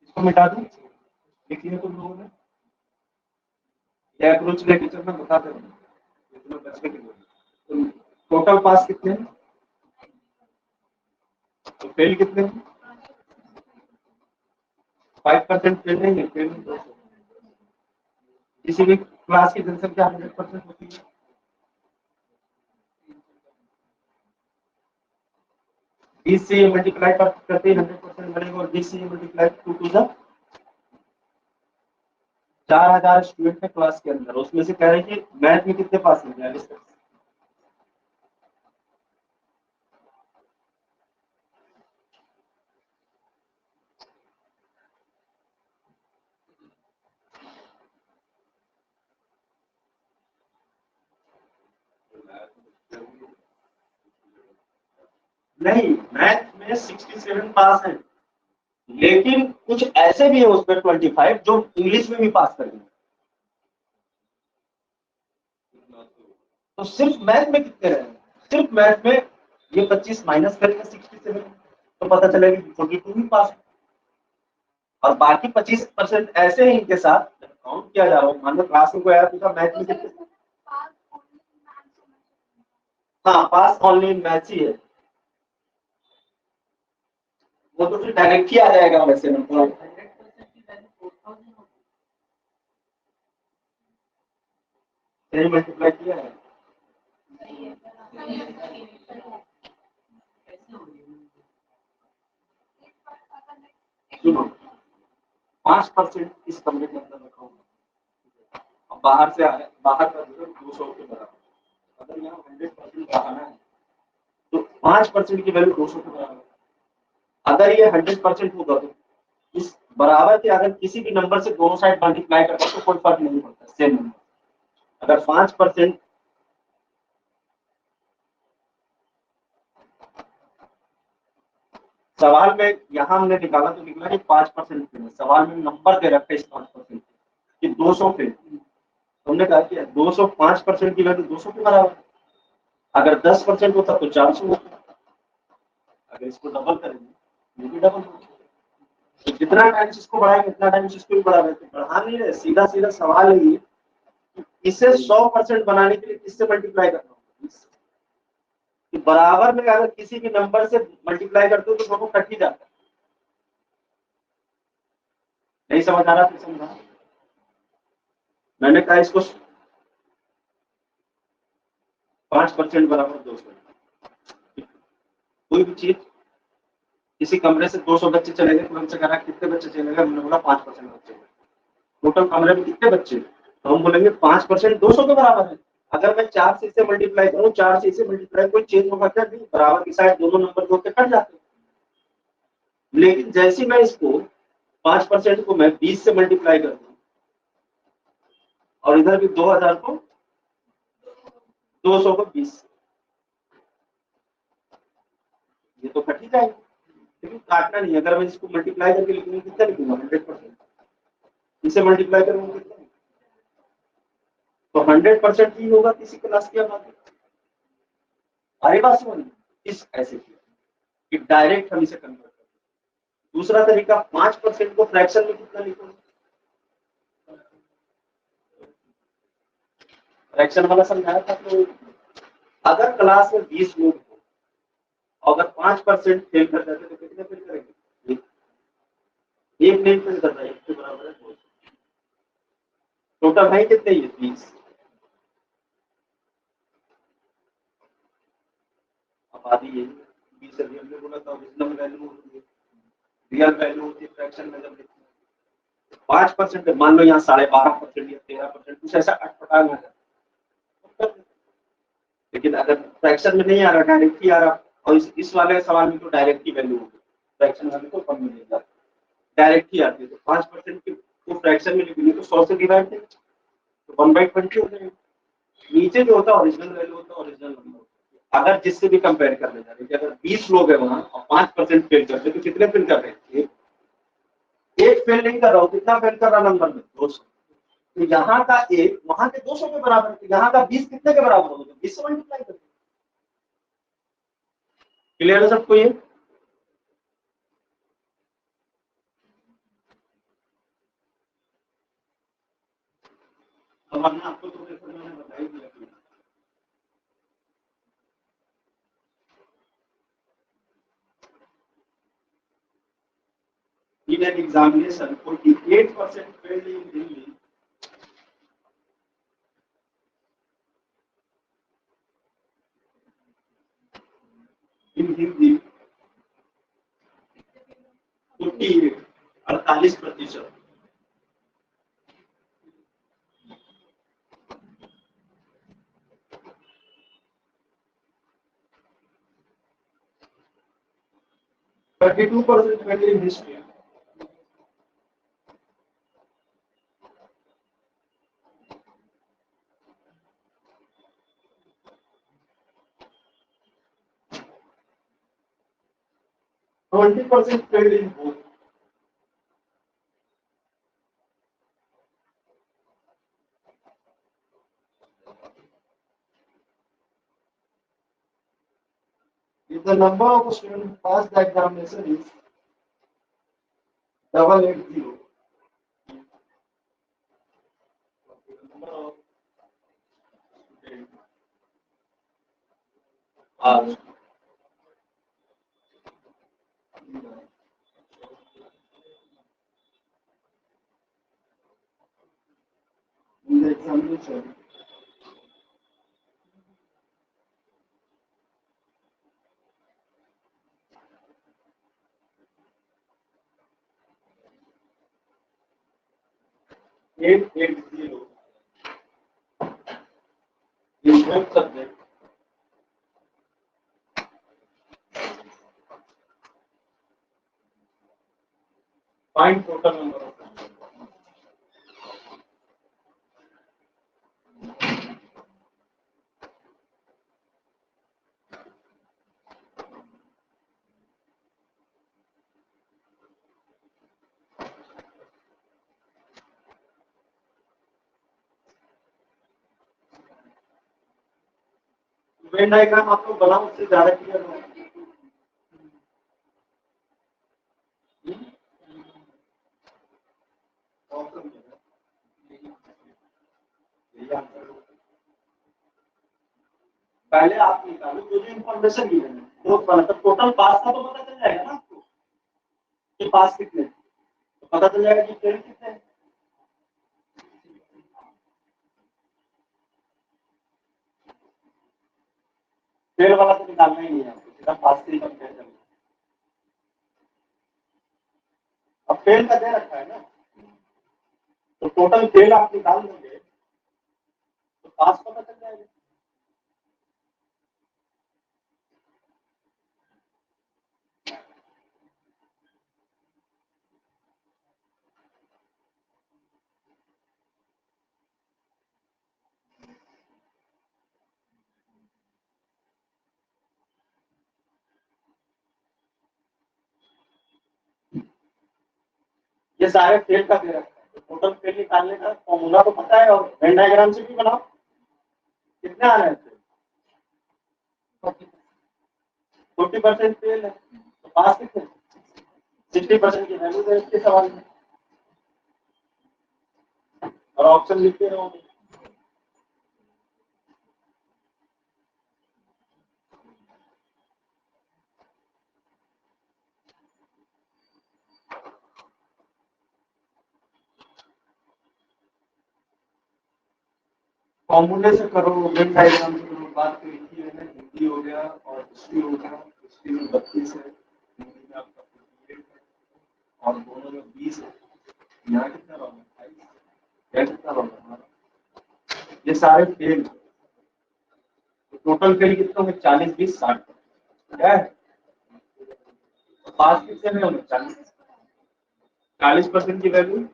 Speaker 2: इसको मिटा दूं, लिख लिया तुम लोगों ने? या अप्रोच ले टीचर में बता दे इतना बचने के लिए। टोटल पास कितने हैं? तो फेल कितने हैं? 5% फेल नहीं है, फेल 200। किसी भी क्लास की जनसंख्या 100% होती है। बीस से मल्टीप्लाई करते ही 100% बनेगा और 20 से मल्टीप्लाई टू द 4000 स्टूडेंट है क्लास के अंदर, उसमें से कह रहे हैं कि मैथ में कितने पास हैं? 42। नहीं, मैथ में 67 पास हैं, लेकिन कुछ ऐसे भी है उसमें 25 जो इंग्लिश में भी पास कर गए। तो सिर्फ मैथ में कितने रहे? सिर्फ मैथ में ये 25 माइनस करेंगे 67 तो पता चलेगा कि 42 ही पास है। और बाकी 25% ऐसे ही इनके साथ काउंट किया जा रहा है। मान लो क्लास में कोई आया पूछा मैथ में कितने, हाँ पास ऑनलाइन मैथ ही है, वो तो फिर डायरेक्ट ही आ जाएगा वैसे नंबर। मल्टीप्लाई किया है सुनो, 5% इस कमरे के अंदर रखा होगा, अब बाहर से आए, बाहर का रिजल्ट 200 के बराबर, अगर यहाँ 100% बढ़ाना है तो 5% की वैल्यू 200 के बराबर। अगर ये 100% होगा तो इस बराबर के अगर किसी भी नंबर से दोनों साइड मल्टीप्लाई करता तो कोई फर्क नहीं पड़ता, सेम नंबर। अगर 5% सवाल में यहाँ हमने निकाला तो निकला कि 5% सवाल में नंबर दे रखा है इस 5% कि 200 पे, हमने कहा कि 205% की वैल्यू 200 के बराबर। अगर 10% होता तो 400 होता, अगर इसको डबल करेंगे ये भी डबल होगा। तो जितना टाइम इसको बढ़ाएंगे उतना टाइम इसको भी बढ़ा देते, बढ़ा नहीं रहे, सीधा सीधा सवाल है ये, इसे 100% बनाने के लिए किससे मल्टीप्लाई करना होगा? कि बराबर में अगर किसी भी नंबर से मल्टीप्लाई करते हो तो दोनों कट ही जाता है। नहीं समझ आ रहा फिर समझा, मैंने कहा इसको 5% बराबर 200। कोई भी चीज किसी कमरे से 200 बच्चे चले गए तो हमसे कह रहा कितने बच्चे चले गए, हमने बोला 5% बच्चे। टोटल कमरे में कितने बच्चे, तो हम बोलेंगे 5% 200 के बराबर है। अगर मैं 4 से इसे मल्टीप्लाई करूं, 4 से इसे मल्टीप्लाई, कोई चेंज होगा क्या? नहीं, बराबर की साइड दोनों नंबर जोड़ के कट जाते हैं। लेकिन जैसे मैं इसको 5% को मैं 20 से मल्टीप्लाई कर दूं और इधर भी 2000 को 200 को 20, ये तो कट ही जाएगा। लेकिन काटना नहीं है। अगर मैं इसको मल्टीप्लाई करके लिखूंगा कितना लिखूंगा 100%, इसे मल्टीप्लाई करूंगा कितना, तो 100% ही होगा किसी क्लास की आबादी। अरे बात समझ, इस ऐसे किया कि डायरेक्ट हम इसे कन्वर्ट करते। दूसरा तरीका 5% को फ्रैक्शन में कितना लिखोगे, फ्रैक्शन वाला समझाया था। तो अगर क्लास में 20 लोग हो, अगर 5% फेल कर जाते तो कितने फेल करेंगे, एक नहीं फेल कर रहा है, एक के बराबर है, टोटल है कितने, ये 20। आबादी यही है, 20 से रियल में बोला था, ओरिजिनल वैल्यू होती है, रियल वैल्यू होती है फ्रैक्शन में जब लिखते हैं। 5% मान लो यहाँ 12.5% या 13% कुछ ऐसा अटपटा ना जाए, लेकिन अगर फ्रैक्शन में नहीं आ रहा, डायरेक्ट ही आ रहा, और इस वाले सवाल में तो डायरेक्ट ही वैल्यू होगी, फ्रैक्शन वाले को कम मिलेगा, डायरेक्ट ही आती है। तो 5% को फ्रैक्शन में लिखेंगे तो 100 से डिवाइड करेंगे तो 1/20 हो जाएगा। नीचे जो होता है ओरिजिनल वैल्यू होता है, ओरिजिनल नंबर। अगर जिससे भी कंपेयर करने जा रहे हैं, अगर 20 लोग हैं वहां और 5% फेल करते हैं तो कितने फेल कर रहे हैं, एक फेल नहीं कर रहा हूँ, कितना फेल कर रहा नंबर में, 200। तो यहाँ का एक वहां के 200 के बराबर है, तो यहाँ का 20 कितने के बराबर होगा, 20 से मल्टीप्लाई करते। क्लियर है सबको ये, वरना आपको तो मैंने बता ही दिया। In an examination, 48% failed in Delhi. In Hindi, 48, 48%। 32% failed in history। 20% failed in both। If the number of students who passed the examination is 880, the number of students are in the examination, eight eight zero in both subjects, find total number of subjects। Venn diagram आप लोग बनाओ, उससे ज्यादा clear होगा। पहले आप निकालो जो जो इन्फॉर्मेशन दी है, तो मतलब टोटल पास का तो पता चल जाएगा ना आपको कि पास कितने, तो पता चल जाएगा कि फेल कितने हैं। फेल वाला तो निकालना ही नहीं है आपको, सीधा पास से ही कंपेयर करना। अब फेल का दे रखा है ना, तो टोटल फेल आप निकाल दोगे तो पास पता चल जाएगा। सारे फेल का दे रखा है, तो टोटल फेल निकालने का फॉर्मूला तो पता है और वेन डायग्राम से भी बनाओ। कितने आ रहे हैं? 40% फेल है, तो पास कितने? 60% की वैल्यू है इसके सवाल में, और ऑप्शन लिखते रहोगे। फॉर्मूले से करो, वेन डायग्राम से करो, बात तो एक ही है ना। हिंदी हो गया और हिस्ट्री हो गया। हिस्ट्री में 32 है, हिंदी में आपका 48 है, और दोनों में 20 है। यहाँ कितना रहा? 28। यहाँ कितना रहा? ये सारे फेल। टोटल फेल कितने होंगे? 40, 20, 60। क्या है? तो पास कितने में होंगे? 40% की वैल्यू।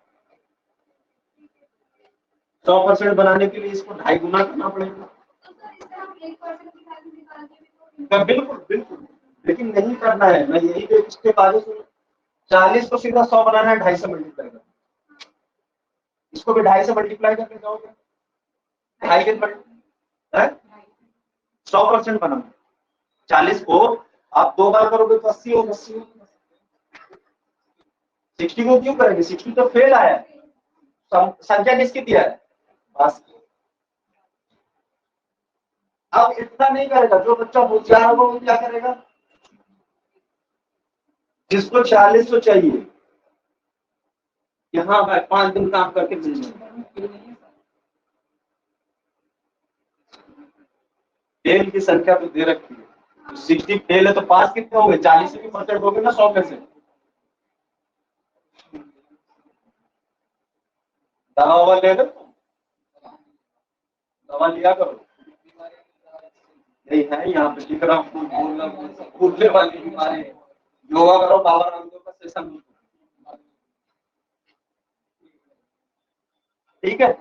Speaker 2: 100% बनाने के लिए इसको 2.5 गुना करना पड़ेगा। बिल्कुल बिल्कुल, लेकिन नहीं करना है। मैं यही देख उसके बाद 40 को सीधा 100 बनाना है, 2.5 से मल्टीप्लाई करना। इसको भी 2.5 से मल्टीप्लाई करके जाओगे, 2.5 के मल्टीप्लाई 100% बनाना। 40 को आप 2 बार करोगे तो 80 होगा। 60 को क्यों करेंगे? 60 तो फेल आया है। संख्या किसकी दिया है? पास। अब इतना नहीं करेगा। जो बच्चा होशियार होगा वो क्या करेगा? जिसको 40 तो चाहिए, यहाँ भाई 5 दिन काम करके मिल जाएगा। फेल की संख्या तो दे रखी है, तो 60 फेल है तो पास कितने होंगे? 40 से भी परसेंट होंगे ना 100 में से। दवा ववा ले लो, दवा लिया करो। नहीं है यहाँ पे लिख रहा हूँ, भूलने वाली बीमारी। योगा करो, बाबा रामदेव का सेशन। ठीक है,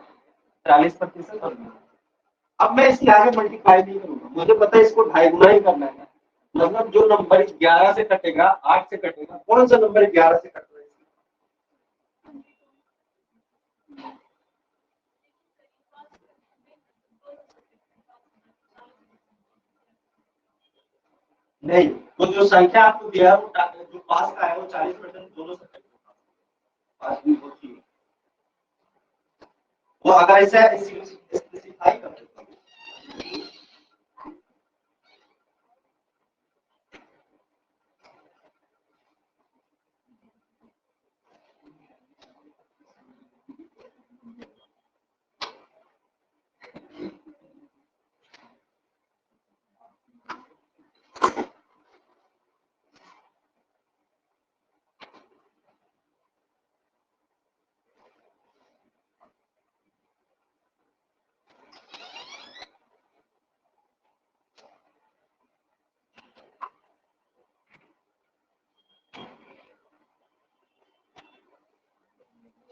Speaker 2: 40%। अब मैं इसके आगे मल्टीप्लाई नहीं करूंगा, मुझे पता है इसको 2.5 गुना ही करना है। मतलब जो नंबर 11 से कटेगा, 8 से कटेगा, कौन सा नंबर 11 से कट रहा है? नहीं, तो जो संख्या आपको दिया है वो जो पास का है वो 40% दोनों से आदमी होती है। वो अगर ऐसा स्पेसिफाई कर देता है।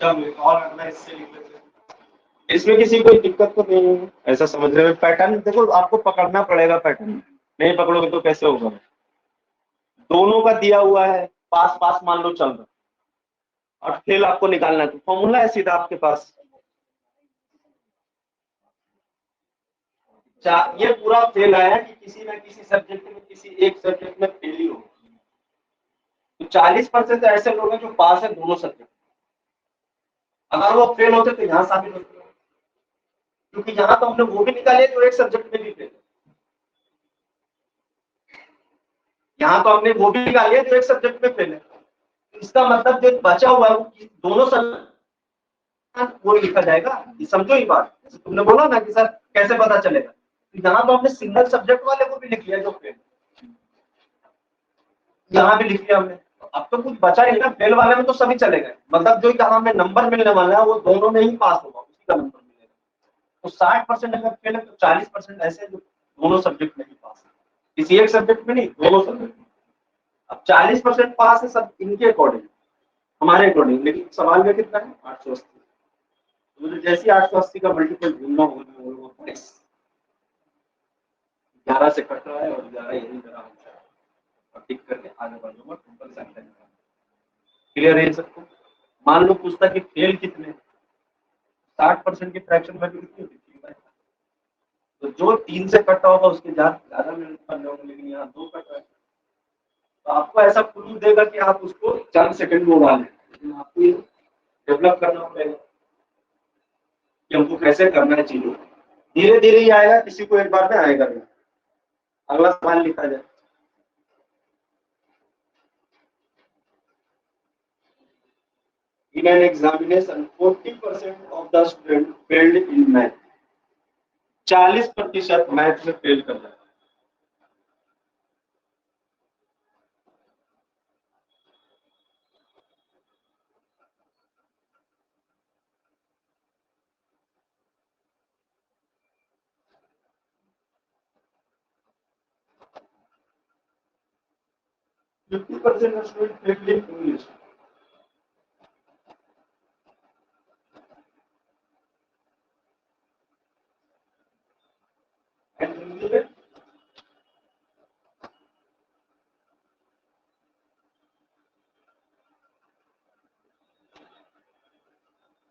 Speaker 2: जब और अगला इससे लिख लेते हैं। इसमें किसी को दिक्कत तो नहीं है ऐसा समझने में? पैटर्न देखो, आपको पकड़ना पड़ेगा पैटर्न। नहीं पकड़ोगे तो कैसे होगा? दोनों का दिया हुआ है, पास पास मान लो चल रहा, और फेल आपको निकालना है, तो फॉर्मूला है सीधा आपके पास। ये पूरा फेल आया कि किसी ना किसी सब्जेक्ट में, किसी एक सब्जेक्ट में फेल ही हो। तो 40% ऐसे लोग हैं जो पास है दोनों सब्जेक्ट। अगर वो फेल होते तो यहाँ शामिल होते, क्योंकि यहाँ तो हमने वो भी निकाले जो एक सब्जेक्ट में भी फेल। यहाँ तो हमने वो भी निकाले जो एक सब्जेक्ट में फेल है। इसका मतलब जो बचा हुआ है वो दोनों सब्जेक्ट वो लिखा जाएगा। समझो ये बात। तुमने बोला ना कि सर कैसे पता चलेगा, तो यहाँ तो हमने सिंगल सब्जेक्ट वाले को भी लिख लिया जो फेल, यहाँ भी लिख लिया हमने। अब तो कुछ बचा नहीं ना, फेल वाले में तो सभी चले गए। मतलब जो यहाँ हमें नंबर मिलने वाला है वो दोनों में ही पास होगा, उसी का नंबर मिलेगा। तो 60% अगर फेल है तो 40% ऐसे जो दोनों सब्जेक्ट में ही पास है, किसी एक सब्जेक्ट में नहीं, दोनों सब्जेक्ट में। अब 40% पास है सब इनके अकॉर्डिंग, हमारे अकॉर्डिंग, लेकिन सवाल में कितना है? 880। मुझे जैसे 880 का मल्टीपल ढूंढना होगा वो 11 से कट रहा है और 11 यही मेरा आंसर है, और टिक करके आगे बढ़ जाऊंगा। टोटल संख्या क्लियर है सबको? मान लो पूछता कि फेल कितने, 60% की फ्रैक्शन वैल्यू कितनी होती है 3/5। तो जो 3 से कटा होगा उसके ज्यादा मेहनत करने होंगे, लेकिन यहाँ 2 कट रहा है। तो आपको ऐसा क्लू देगा कि आप उसको चंद सेकंड में उड़ा लें, लेकिन आपको ये डेवलप करना पड़ेगा कि हमको कैसे करना है चीजों को। धीरे धीरे ही आएगा, किसी को एक बार में आएगा नहीं। अगला सवाल लिखा जाए। In an examination, 40% of the student failed in math. 40% math में फेल कर जाता है। Fifty percent student fail in English and Hindi में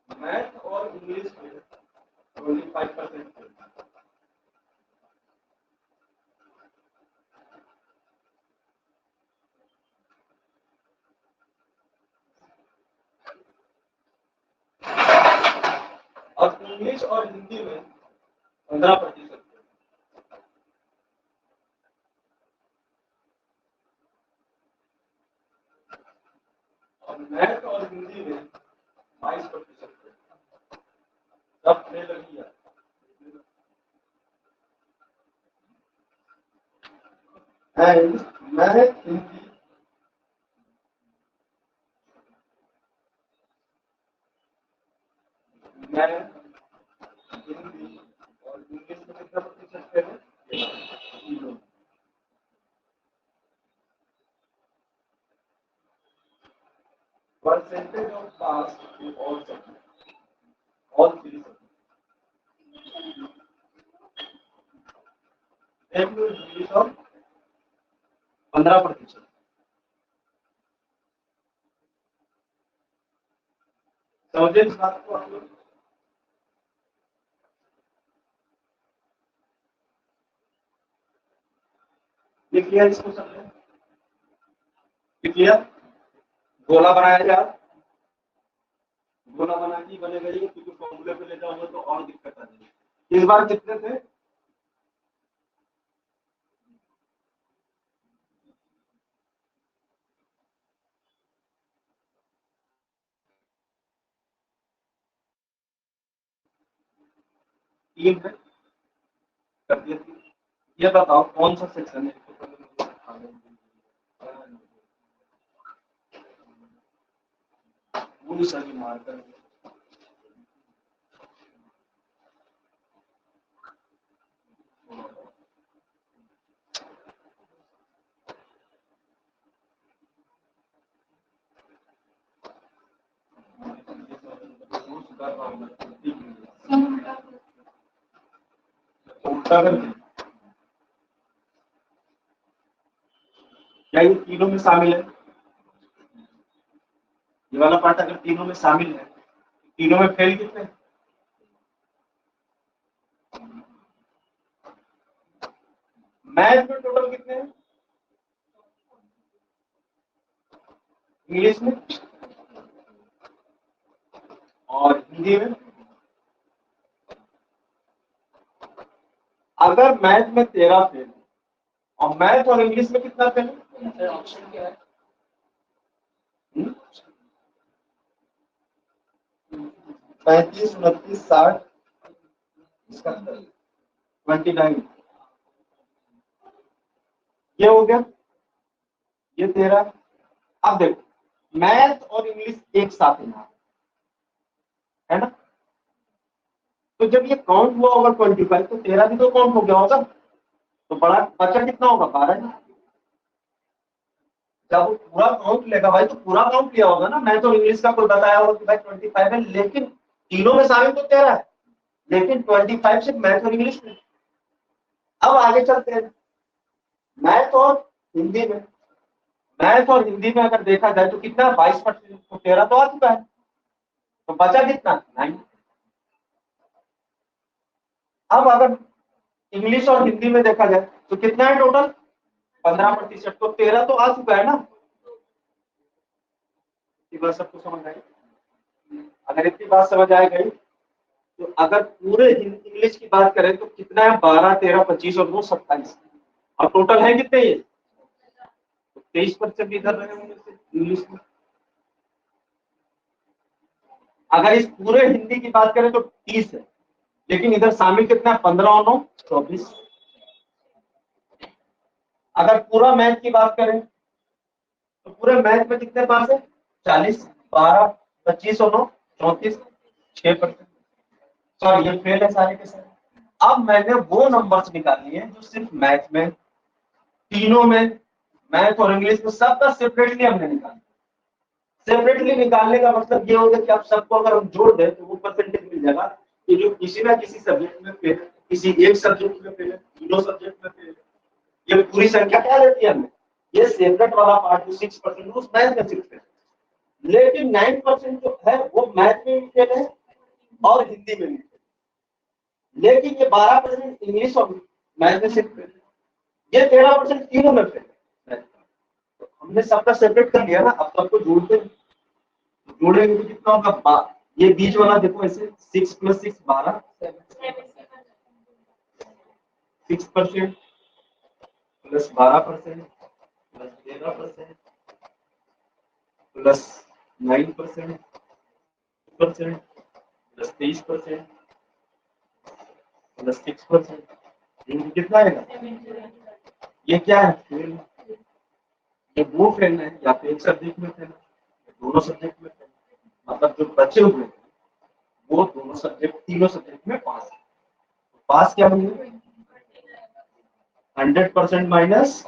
Speaker 2: मैथ और इंग्लिश में 25%। और इंग्लिश और हिंदी में 15%। और मैथ और हिंदी में 22%। सब फेल लगी है। And math Hindi math Hindi और इंग्लिश में कितना प्रतिशत फेल है? Percentage of pass in all subjects, all 3 subjects. देख लो इंग्लिश और 15%। समझे इस बात को आप लोग? ये क्लियर इसको समझे? क्लियर? गोला बनाया जाए, गोला बना के बनेगा ये, क्योंकि फॉर्मूले पे ले जाओगे तो और दिक्कत आ जाएगी। इस बार कितने थे? तीन है, कर दिया। ये बताओ कौन सा सेक्शन है? पूरी सारी मार्कर उल्टा कर दिया। क्या ये तीनों में शामिल है? ये वाला पार्ट अगर तीनों में शामिल है, तीनों में फेल कितने? मैथ में टोटल कितने हैं? इंग्लिश में और हिंदी में? अगर मैथ में 13 फेल और मैथ और इंग्लिश में कितना फेल है? ऑप्शन क्या है? 35, 29, 60, 29। ये हो गया, ये 13। अब देखो मैथ और इंग्लिश एक साथ है ना? तो जब ये काउंट हुआ होगा 25, तो 13 भी तो काउंट हो गया होगा। तो बड़ा बचा कितना होगा? 12। जब वो पूरा काउंट लेगा भाई, तो पूरा काउंट लिया होगा ना। मैथ और इंग्लिश का कोई बताया होगा कि भाई 25 है, लेकिन तीनों में शामिल तो 13 है, लेकिन 25 सिर्फ मैथ और इंग्लिश में। अब आगे चलते हैं। मैथ और हिंदी में, मैथ और हिंदी में अगर देखा जाए तो कितना 22%, तो 13 तो आ चुका है।
Speaker 1: तो बचा कितना 9। अब अगर इंग्लिश और हिंदी में देखा जाए तो कितना है टोटल 15%, तो 13 तो आ चुका है ना। इतनी बात सबको समझ आई? अगर इतनी बात समझ आ गई तो अगर पूरे इंग्लिश की बात करें तो कितना है 12, 13, 25 और 2 27, और टोटल है कितने ये 23% इधर रहे होंगे इंग्लिश में। अगर इस पूरे हिंदी की बात करें तो 30 है, लेकिन इधर शामिल कितना है 15 और 9 24। अगर पूरा मैथ की बात करें तो पूरे मैथ में कितने पास है 40, 12, 25 और 9 34, 6%। सॉरी ये फेल है सारे के सारे। अब मैंने वो नंबर्स निकालनी है जो सिर्फ मैथ में, तीनों में, मैथ और इंग्लिश में सबका सेपरेटली हमने निकाला। सेपरेटली निकालने का मतलब ये होगा कि आप सबको अगर हम जोड़ दें तो वो परसेंटेज मिल जाएगा कि जो किसी ना किसी सब्जेक्ट में फेल, किसी एक सब्जेक्ट में फेल, तीनों सब्जेक्ट में फेल, ये पूरी संख्या क्या रहती है हमें। ये सेपरेट वाला पार्ट जो 6% उस मैथ में सिर्फ है, लेकिन 9% जो है वो मैथ में भी फेल है और हिंदी में भी फेल, लेकिन ये 12% इंग्लिश और मैथ में सिर्फ फेल, ये 13% तीनों में फेल है। तो हमने सबका सेपरेट कर लिया ना, अब सबको जोड़ते हैं, जोड़ेंगे तो कितना होगा, ये बीच वाला देखो ऐसे 6 + 6 12, 6% plus 12% plus 13% plus 9% plus 23% plus 6%, कितना आएगा। ये क्या है फेल, ये वो फेल है या फिर एक सब्जेक्ट में फेल, दोनों सब्जेक्ट में फेल, मतलब जो बचे हुए वो दोनों सब्जेक्ट, तीनों सब्जेक्ट में पास है। पास क्या बनेगा 100% माइनस,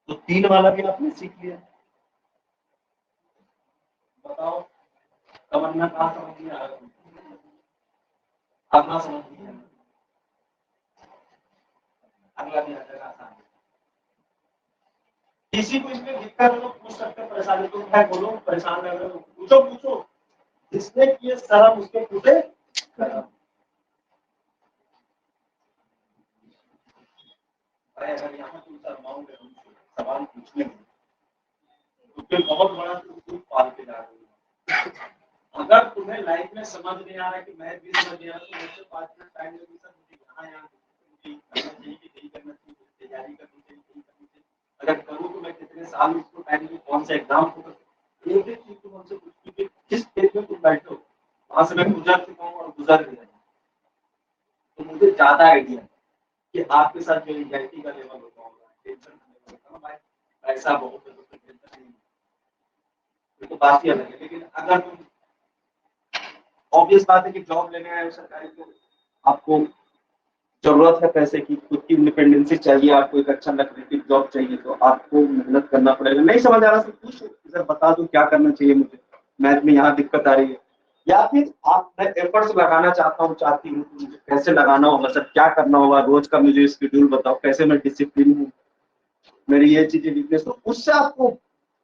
Speaker 1: तो 3 वाला भी आपने सीख लिया। बताओ तमन्ना कहाँ समझ में आ रहा है, अपना समझ लिया, अगला भी आ जाएगा आसान। किसी को इसमें दिक्कत हो तो पूछ सकते हैं, परेशानी तो है, बोलो परेशान लग रहे हो पूछो पूछो, जिसने किए शर्म उसके पूछे करम। अगर यहाँ तुम शर्माओगे सवाल पूछने में तो फिर बहुत बड़ा तुम पाल के जा रहे हो। अगर तुम्हें लाइफ में समझ नहीं आ रहा कि मैं भी समझ नहीं आ रहा तो मुझसे 5 मिनट टाइम लगे सर, मुझे यहाँ करना चाहिए कि नहीं करना चाहिए, तैयारी करनी चाहिए नहीं करनी चाहिए, अगर करूँ तो मैं कितने साल उसको टाइम लगे, कौन सा एग्जाम होगा, एक एक चीज तुम हमसे पूछती कि किस स्टेज में तुम बैठे हो, वहां से मैं गुजर चुका हूँ और गुजर भी जाऊँ, तो मुझे ज्यादा आइडिया कि आपके साथ जो एंजाइटी का लेवल होता होगा, टेंशन का लेवल होता होगा, पैसा बहुत है तो फिर टेंशन नहीं, तो बात ही अलग है। लेकिन अगर तुम, ऑब्वियस बात है कि जॉब लेने आए हो सरकारी तो आपको जरूरत है पैसे की, खुद की इंडिपेंडेंसी चाहिए, आपको एक अच्छा लक्रेटिव जॉब चाहिए, तो आपको मेहनत करना पड़ेगा। नहीं समझ आ रहा तो पूछो, सर बता दो क्या करना चाहिए मुझे, मैथ में यहाँ दिक्कत आ रही है, या फिर आप मैं एफर्ट्स लगाना चाहता हूँ, चाहती हूँ, तो मुझे कैसे लगाना होगा सर, क्या करना होगा, रोज का मुझे शेड्यूल बताओ, कैसे मैं डिसिप्लिन हूँ, मेरी ये चीजें वीकनेस, तो उससे आपको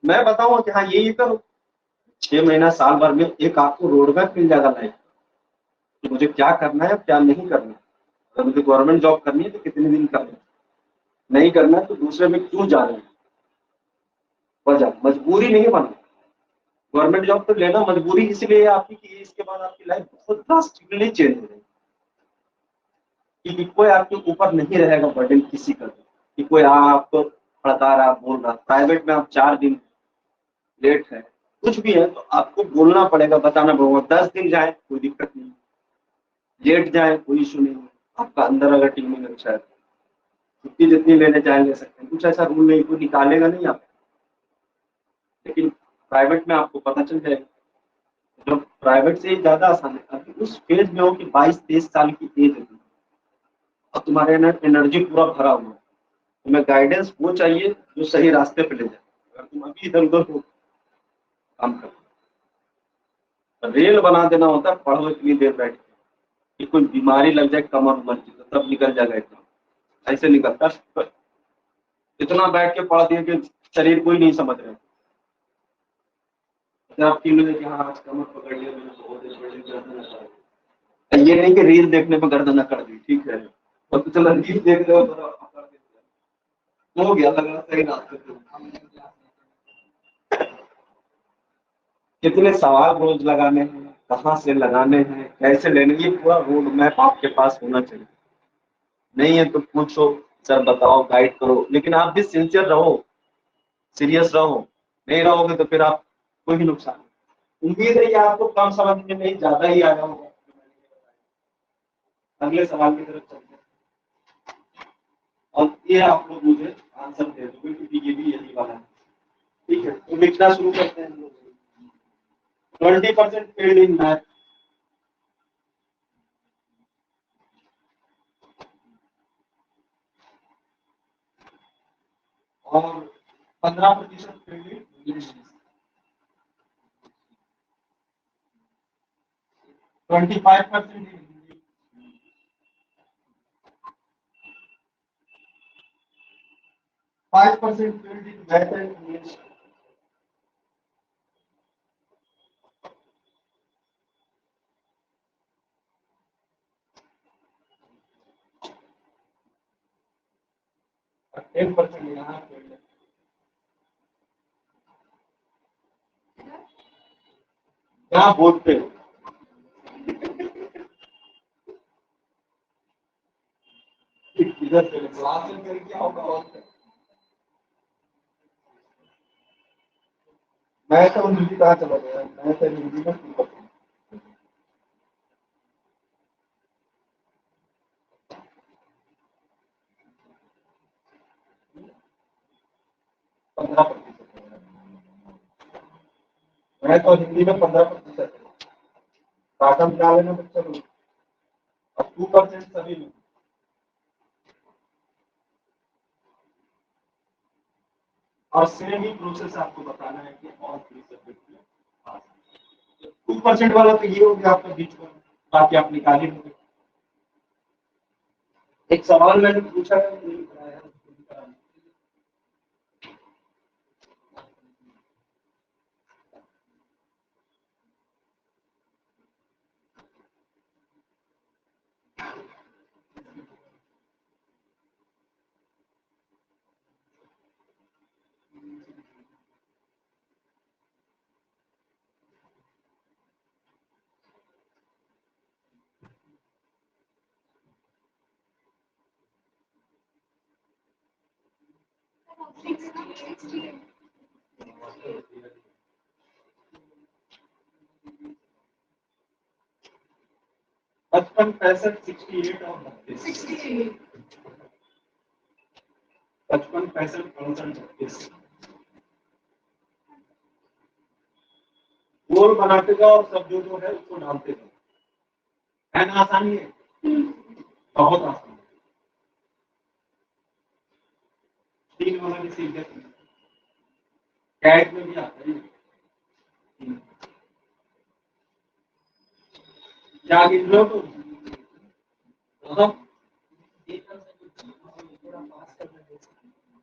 Speaker 1: मैं बताऊंगा कि हाँ ये करो, 6 महीना साल भर में एक आपको रोड मैप मिल जाएगा लाइफ, कि मुझे क्या करना है क्या नहीं करना है। अगर मुझे गवर्नमेंट जॉब करनी है तो कितने दिन करना है, नहीं करना है तो दूसरे में क्यों जाना है, वजह मजबूरी नहीं बना। गवर्नमेंट जॉब तो लेना मजबूरी इसलिए है आपकी कि इसके बाद आपकी लाइफ बहुत ड्रास्टिकली चेंज हो जाएगी, कि कोई आपके ऊपर नहीं रहेगा बर्डन किसी का, कि कोई आपको हड़का रहा बोल रहा। प्राइवेट में आप 4 दिन लेट है कुछ भी है तो आपको बोलना पड़ेगा, बताना पड़ेगा, 10 दिन जाए कोई दिक्कत नहीं, लेट जाए कोई इशू नहीं है, आपका अंदर अगर टीम अच्छा है छुट्टी जितनी लेने चाहे ले सकते हैं, कुछ ऐसा रूल नहीं, कोई निकालेगा नहीं आप। लेकिन प्राइवेट में आपको पता चल जाएगा, जो प्राइवेट से ज्यादा आसान है। अभी उस फेज में हो कि 22-23 साल की एज है और तुम्हारे अंदर एनर्जी पूरा भरा हुआ है, तुम्हें गाइडेंस वो चाहिए जो सही रास्ते पे ले जाए। अगर तुम अभी इधर उधर हो काम कर, रेल बना देना होता है, पढ़ो इतनी देर बैठ के कि कोई बीमारी लग जाए कमर उमर की तो तब निकल जाएगा एकदम, ऐसे निकलता। इतना बैठ के पढ़ दिए कि
Speaker 2: शरीर को ही नहीं समझ रहे। आप फील हो कि हाँ आज कमर पकड़ लिया मैंने, बहुत देर पहले गर्दन अकड़ दी। ये नहीं कि रील देखने पे गर्दन अकड़ दी, ठीक है, और तो चलो रील देख रहे हो तो अकड़ देते हो गया, लग रहा सही रास्ते पे। कितने सवाल रोज लगाने हैं, कहाँ से लगाने हैं, कैसे लेने, ये पूरा रोड मैप आपके पास होना चाहिए। नहीं है तो पूछो, सर बताओ, गाइड करो, लेकिन आप भी सिंसियर रहो, सीरियस रहो। नहीं रहोगे तो फिर आप कोई भी नुकसान नहीं। उम्मीद है कि आपको कम समझ में नहीं ज्यादा ही आया होगा। अगले सवाल की तरफ चलते हैं, और ये आप लोग मुझे आंसर दे दो क्योंकि ये भी यही वाला है। ठीक है, तो लिखना शुरू करते हैं हम लोग। 20% फेल्ड इन मैथ, और 15% failed in English, 25% in Hindi, 5% failed in math and English, 10% यहाँ फेल्ड है। यहाँ बोलते हो इधर से क्लास में कर क्या होगा, और क्या? मैं तो हिंदी कहाँ चला गया, मैं तो हिंदी में 15%, मैं तो हिंदी में 15%, टाटा मिला लेना बच्चा लोग, अब 2% सभी में। और सेम ही प्रोसेस आपको बताना है कि और 3 सब्जेक्ट में 2% वाला तो ये हो गया आपका बीच में, बाकी आप निकाल ही लोगे। एक सवाल मैंने पूछा है, नहीं बताया, पचपन, 65, 68 और 32, 55, 65, 65, 36, गोल बनाते जाओ और सब जो है उसको डालते जाओ। है ना आसानी है, बहुत आसान है। 3 वाला भी सीख गए, कैट में भी आता है। क्या गिन रहे हो तुम?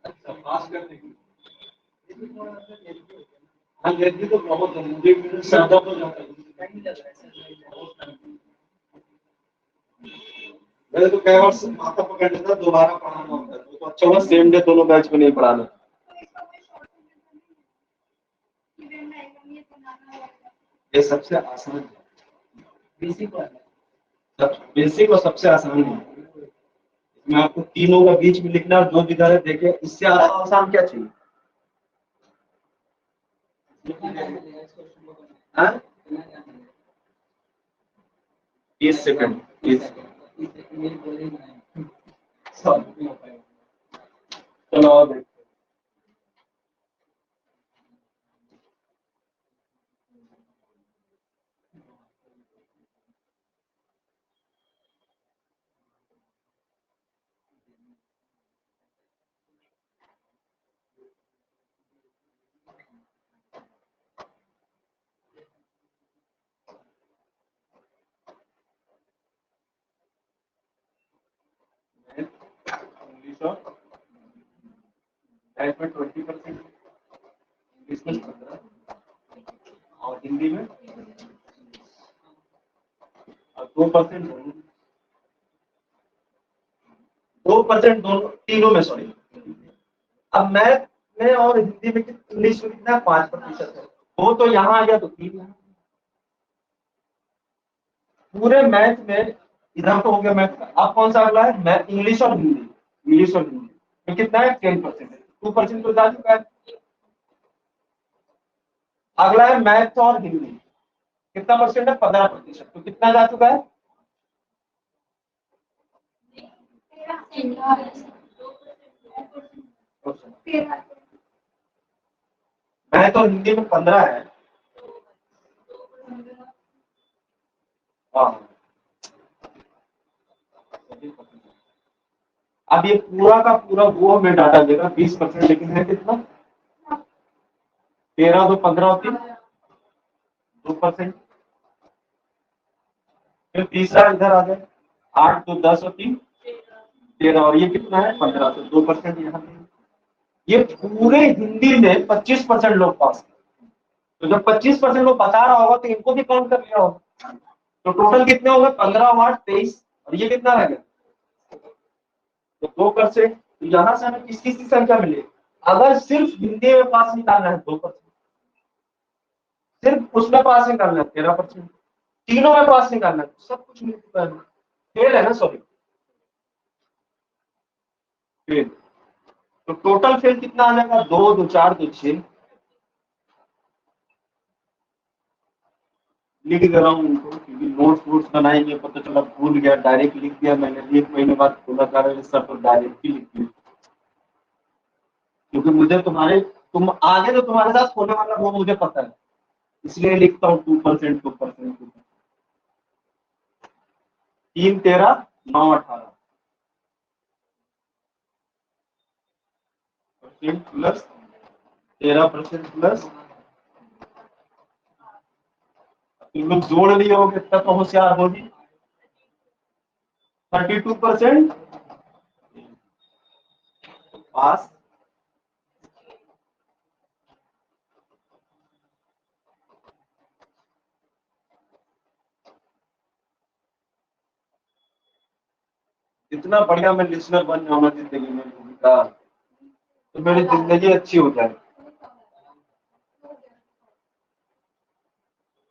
Speaker 2: अच्छा, पास करने की, हाँ जल्दी तो बहुत है, मुझे ज्यादा तो जाता है। मैंने तो कई बार माथा पकड़ लेता, दोबारा पढ़ाना होता है तो अच्छा हुआ सेम डे दोनों बैच में नहीं पढ़ाना। ये सबसे आसान है, बेसिक वाला, बेसिक और सबसे आसान है। मैं आपको तीनों का बीच में लिखना, जो भी है देखिए, इससे आसान क्या चाहिए। हाँ? 30 सेकंड, 30 चलो और देखते हैं। इंग्लिश और 20%, इसमें 15 और हिंदी में 2%, 2% दोनों तीनों में, सॉरी। अब मैथ में और हिंदी में इंग्लिश में कितना 5% है, वो तो यहाँ आ गया तो 3 यहाँ। पूरे मैथ में इधर तो हो गया मैथ का, अब कौन सा अगला है, मैथ इंग्लिश और हिंदी, इंग्लिश और हिंदी में कितना है 10% है, 2% तो जा चुका है। अगला है मैथ और हिंदी, कितना परसेंट है 15%, तो कितना जा चुका है, मैथ और हिंदी में 15 है। हाँ, अब ये पूरा का पूरा वो हमें डाटा देगा 20%, लेकिन है कितना 13 2 15 होती 2%। फिर तीसरा इधर आ जाए 8 2 10 होती 13, और ये कितना है 15, तो 2% यहाँ पे। ये पूरे हिंदी में 25% लोग पास, तो जब 25% लोग बता रहा होगा तो इनको भी काउंट कर लिया होगा, तो टोटल कितने हो गए 15 और 8 23, और ये कितना रह गया, तो 2%। तो यहाँ से हमें किस किस की संख्या मिली, अगर सिर्फ हिंदी में पास निकालना है 2%, सिर्फ उसमें पास निकालना है 13%, तीनों में पास निकालना है, सब कुछ मिल चुका है, फेल है ना, सॉरी फेल। तो टोटल फेल कितना आ जाएगा, 2 2 4 2 6। लिख दे रहा हूँ उनको, क्योंकि नोट्स वोट्स बनाएंगे, पता चला भूल गया, डायरेक्ट लिख दिया मैंने, 1 महीने बाद खोला कर सर तो डायरेक्ट ही लिख दिया, क्योंकि मुझे तुम आगे तो तुम्हारे साथ होने वाला वो मुझे पता है, इसलिए लिखता हूँ 2%, 2%, 3 13 9 18 प्लस 13% प्लस, तुम लोग जोड़ लिए होगे तब तो होशियार होगी, 32% पास। इतना बढ़िया मैं लिसनर बन जाऊंगा जिंदगी में का, तो मेरी जिंदगी अच्छी हो जाए,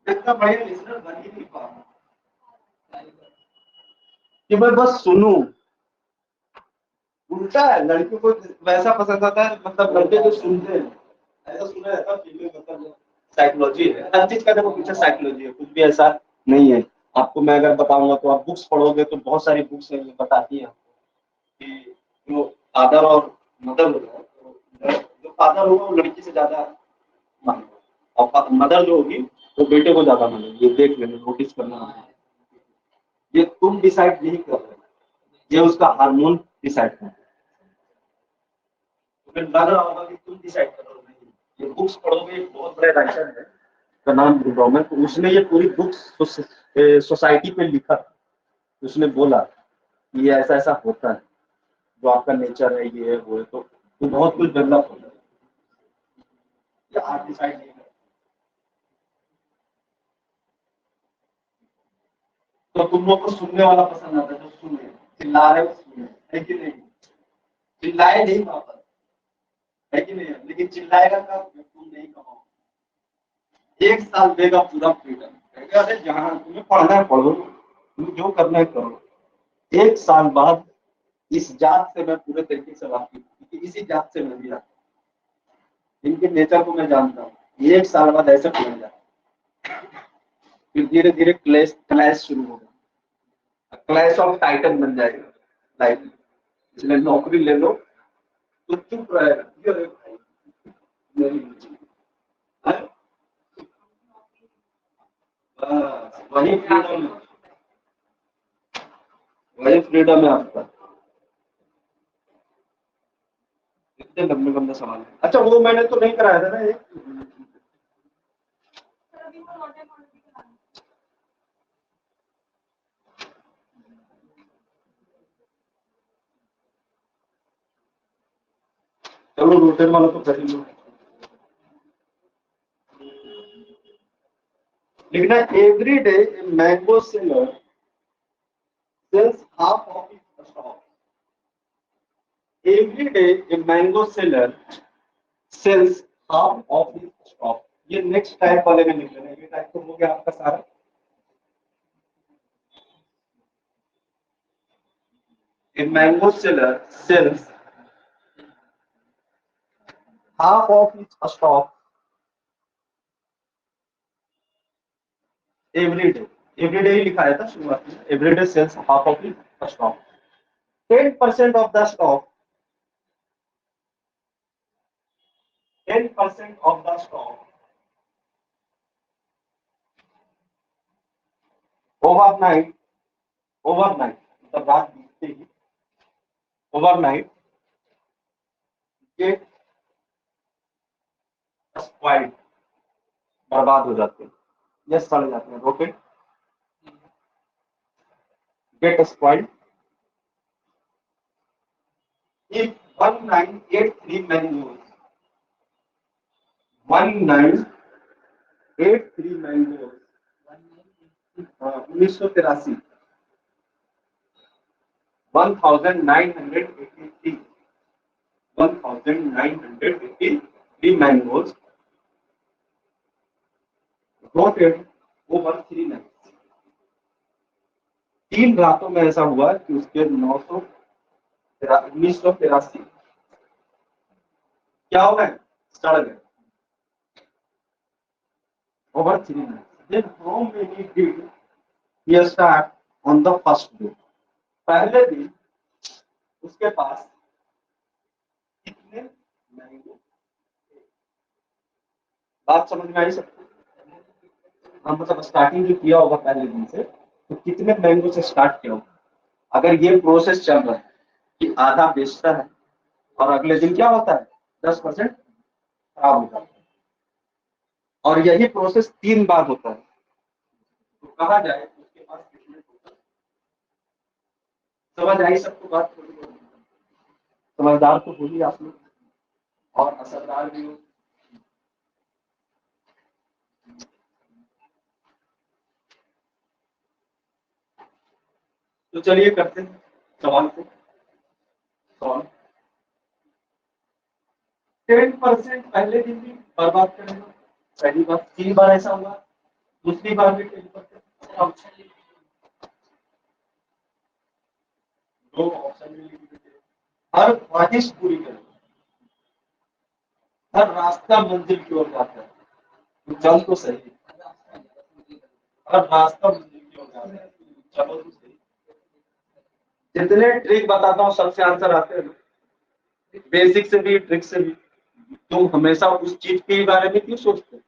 Speaker 2: इतना बढ़िया लिसनर बन ही नहीं पा कि मैं बस सुनूं। उल्टा है, लड़कियों को वैसा पसंद आता है, मतलब लड़के जो सुनते हैं, ऐसा सुना है तब फिल्में, मतलब साइकोलॉजी है, हर चीज का देखो पीछे साइकोलॉजी है, कुछ भी ऐसा नहीं है। आपको मैं अगर बताऊंगा तो आप बुक्स पढ़ोगे तो बहुत सारी बुक्स हैं ये बताती हैं कि जो फादर और मदर होगा, तो जो फादर होगा वो लड़की से ज्यादा मानेगा, और मदर जो होगी वो बेटे को ज्यादा मानेगी, ये देख लेना, नोटिस करना, ये तुम डिसाइड नहीं कर रहे, ये उसका हार्मोन डिसाइड कर रहा है। तुम्हें लग रहा होगा कि तुम डिसाइड कर रहे हो, नहीं, ये बुक्स पढ़ोगे, एक बहुत बड़े राइटर है, का नाम भूल रहा हूं मैं, तो उसने ये पूरी बुक्स सोसाइटी पे लिखा, उसने बोला कि ये ऐसा ऐसा होता है, जो आपका नेचर है, ये है वो है, तो बहुत कुछ डेवलप होता है, ये आप डिसाइड नहीं कर। तो तुम लोग को सुनने वाला पसंद आता है, जो सुने, चिल्ला रहे हो सुने, है कि नहीं, चिल्लाए नहीं वापस, है कि नहीं, लेकिन चिल्लाएगा कब, जब तुम नहीं कमाओ, 1 साल देगा पूरा फ्रीडम, अरे जहाँ तुम्हें पढ़ना है पढ़ो, तुम्हें जो करना है करो, 1 साल बाद इस जात से मैं पूरे तरीके से वाकिफ हूँ, क्योंकि इसी जात से मैं भी आता हूँ, इनके नेचर को मैं जानता हूँ, 1 साल बाद ऐसे पढ़ जाता, फिर धीरे धीरे क्लैश क्लैश शुरू होगा, क्लैश ऑफ टाइटन बन जाएगा लाइफ में, इसलिए नौकरी ले लो तो चुप रहेगा, अरे भाई मेरी रुचि है, बस वही फ्रीडम है, वही फ्रीडम है आपका। इतने लंबे लंबे सवाल है, अच्छा वो मैंने तो नहीं कराया था ना एक, चलो रोटेट वाला तो कर ही लो, लिखना every day mango seller sells half of its stock. Every day a mango seller sells half of its stock. ये नेक्स्ट टाइप वाले में लिख लेना, ये टाइप तो हो गया आपका सारा। A mango seller sells half of its stock every day. Every day ही लिखाया था शुरुआत में, every day sells half of its stock. 10% of the stock, 10% of the stock overnight, overnight मतलब रात बीतते ही overnight get spoiled, बर्बाद हो जाते हैं, ये सड़ जाते हैं, rotate, get spoiled if 1983 mangoes, 1983 mangoes, 1983, 1983, 1983 mangoes rotated over 3 nights. 3 रातों में ऐसा हुआ कि उसके 1983 क्या हो गए, सड़ गए over 3 nights. Then how many did he start on the first day? पहले दिन उसके पास कितने मैंगो, बात समझ में आई सबको? हाँ, मतलब स्टार्टिंग जो किया होगा पहले दिन से, तो कितने मैंगो से स्टार्ट किया होगा। अगर ये प्रोसेस चल रहा है कि आधा बेचता है और अगले दिन क्या होता है 10% खराब हो जाता है, और यही प्रोसेस 3 बार होता है, तो कहा जाए उसके पास कितने टोटल। समझ आई सबको बात? समझदार तो बोलिए आप लोग, और असरदार भी हो। तो चलिए करते हैं सवाल को सॉल्व। 10% पहले दिन भी बर्बाद करेगा, पहली बार। 3 बार ऐसा हुआ, दूसरी बार भी 10%। दो ऑप्शन में लिख दीजिए। हर ख्वाहिश पूरी करें, हर रास्ता मंजिल की ओर जाता है, तो चल तो सही, हर रास्ता मंजिल की ओर जाता है, चलो तो सही। जितने ट्रिक बताता हूँ सबसे आंसर आते हैं, बेसिक से भी ट्रिक से भी। तुम हमेशा उस चीज के बारे में क्यों सोचते हो?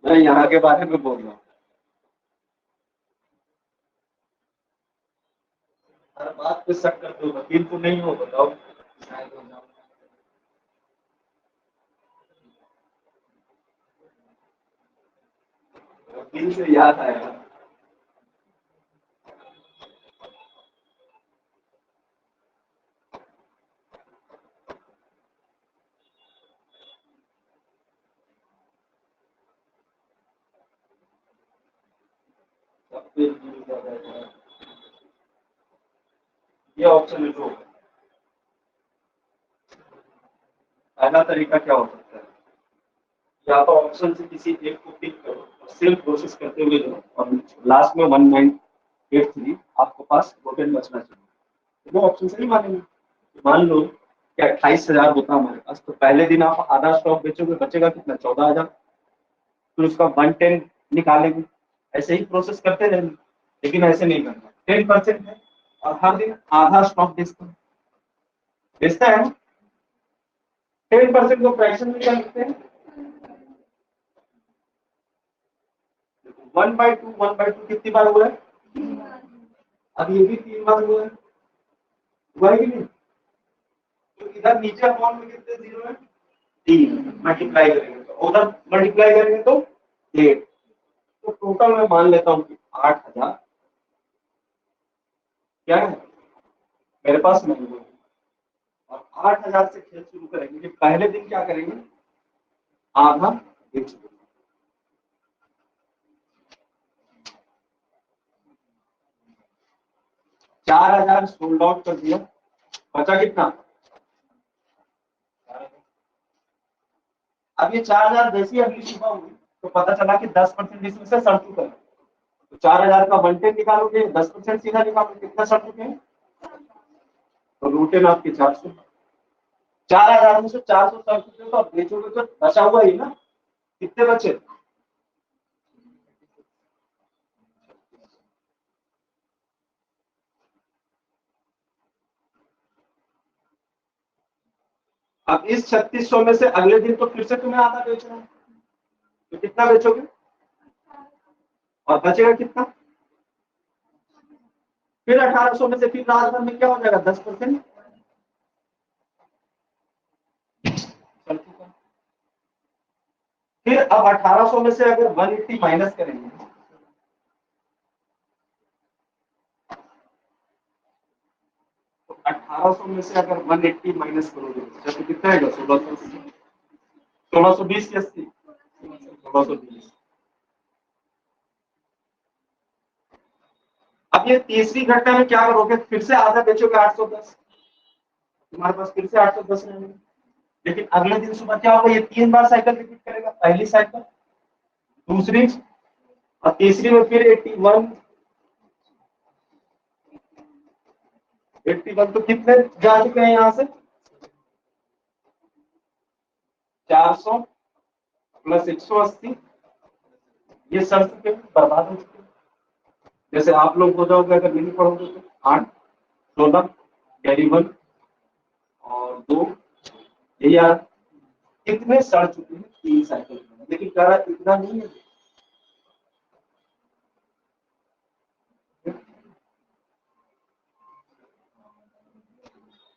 Speaker 2: मैं यहाँ के बारे में बोल रहा हूँ। हर बात पे शक करते हो, वकील तो नहीं हो, बताओ। वकील से याद आया, ये ऑप्शन है जो पहला तरीका क्या हो सकता है, या तो ऑप्शन से किसी एक को पिक करो और सेल्फ प्रोसेस करते हुए जाओ, और लास्ट में 1983 आपके पास टोटल बचना चाहिए। वो ऑप्शन से नहीं मानेंगे। मान लो कि 28,000 होता हमारे पास, तो पहले दिन आप आधा स्टॉक बेचोगे, बचेगा कितना, 14,000। फिर उसका 110 निकालेंगे, ऐसे ही प्रोसेस करते रहेंगे। लेकिन ऐसे नहीं करना, 10% है और हर दिन आधा स्टॉक बेचता है ना। 10% को फ्रैक्शन में क्या लिखते हैं, 1/2, 1/2 कितनी बार हुआ है, अब ये भी 3 बार हुआ है कि नहीं? तो इधर नीचे फॉर्म में कितने जीरो है, 3 मल्टीप्लाई करेंगे, तो उधर मल्टीप्लाई करेंगे तो 8। तो टोटल मैं मान लेता हूँ कि 8,000 क्या है मेरे पास मैंगो, और 8,000 से खेल शुरू करेंगे कि पहले दिन क्या करेंगे, आधा बेच देंगे। 4000 सोल्ड आउट कर दिया, बचा कितना? अब ये 4000 जैसी अगली सुबह हुई तो पता चला कि 10% इसमें से सड़ चुका है। तो 4000 का 1/10 निकालोगे, 10% सीधा निकालोगे, कितना सड़ चुके हैं? तो रूटेन आपके 400, 4000 में से 400 सड़ चुके हैं, तो आप बेचोगे तो बचा हुआ ही ना, कितने बचे? अब इस 3600 में से अगले दिन तो फिर से तुम्हें आधा बेचना है, तो कितना बेचोगे और बचेगा कितना? फिर 1800 में से फिर रात भर में क्या हो जाएगा? 10%। फिर अब 1800 में से अगर 180 माइनस करेंगे, तो 1800 में से अगर 180 माइनस करोगे तो कितना आएगा? 1600, 1620 की 80, 1620। अब ये तीसरी घटना में क्या करोगे? फिर से आधा बेचोगे, 810, तुम्हारे पास फिर से 810 रहेंगे। लेकिन अगले दिन सुबह क्या होगा? ये 3 बार साइकिल रिपीट करेगा, पहली साइकिल, दूसरी और तीसरी में फिर 81, 81 तो कितने जा चुके हैं यहां से? 400 प्लस 180, ये सड़ चुके हैं, बर्बाद हो चुके हैं। जैसे आप लोग हो जाओगे अगर नहीं पढ़ोगे तो 8, 16 कैरी 1 और 2, ये यार कितने सड़ चुके हैं 3 साइकिल में। लेकिन कह रहा इतना नहीं है,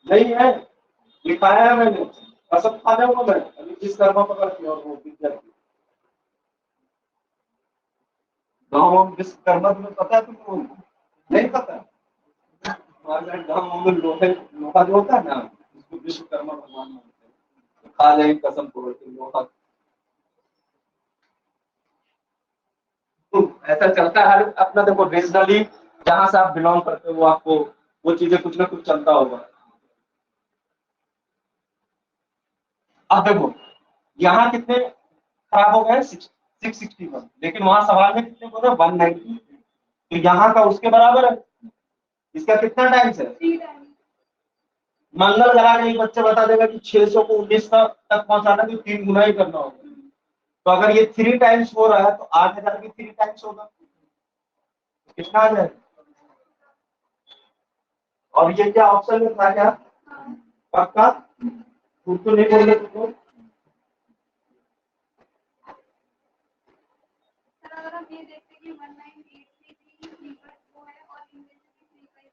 Speaker 2: नहीं है, लिखाया है मैंने, कसम खा जाऊंगा मैं अभी जिस कर्मा पकड़ के। और वो विद्यार्थी गाँव में विश्वकर्मा, तुम्हें पता है? तुमको नहीं पता? हमारे गाँव में लोहा जो होता है ना, उसको विश्वकर्मा भगवान मानते हैं। तो खा जाएंगे कसम तोड़ के लोहा। तो ऐसा चलता है अपना। देखो रीजनली जहां से आप बिलोंग करते हो वो आपको वो चीजें कुछ ना कुछ चलता होगा। अब देखो यहाँ कितने खराब हो गए? 661, लेकिन वहां सवाल में कितने बोल रहे? 190। तो यहाँ का उसके बराबर है। इसका कितना टाइम्स है? मंगल ग्रह एक बच्चे बता देगा कि 600 को 19 तक पहुंचाना तो 3 गुना ही करना होगा। तो अगर ये 3 टाइम्स हो रहा है तो 8000 भी 3 टाइम्स होगा, कितना आ जाएगा? और ये क्या ऑप्शन में था क्या? पक्का? खुद तो नहीं बोले तुमको?
Speaker 3: अगर हम ये देखते हैं कि 1983 वो है और इनमें से 35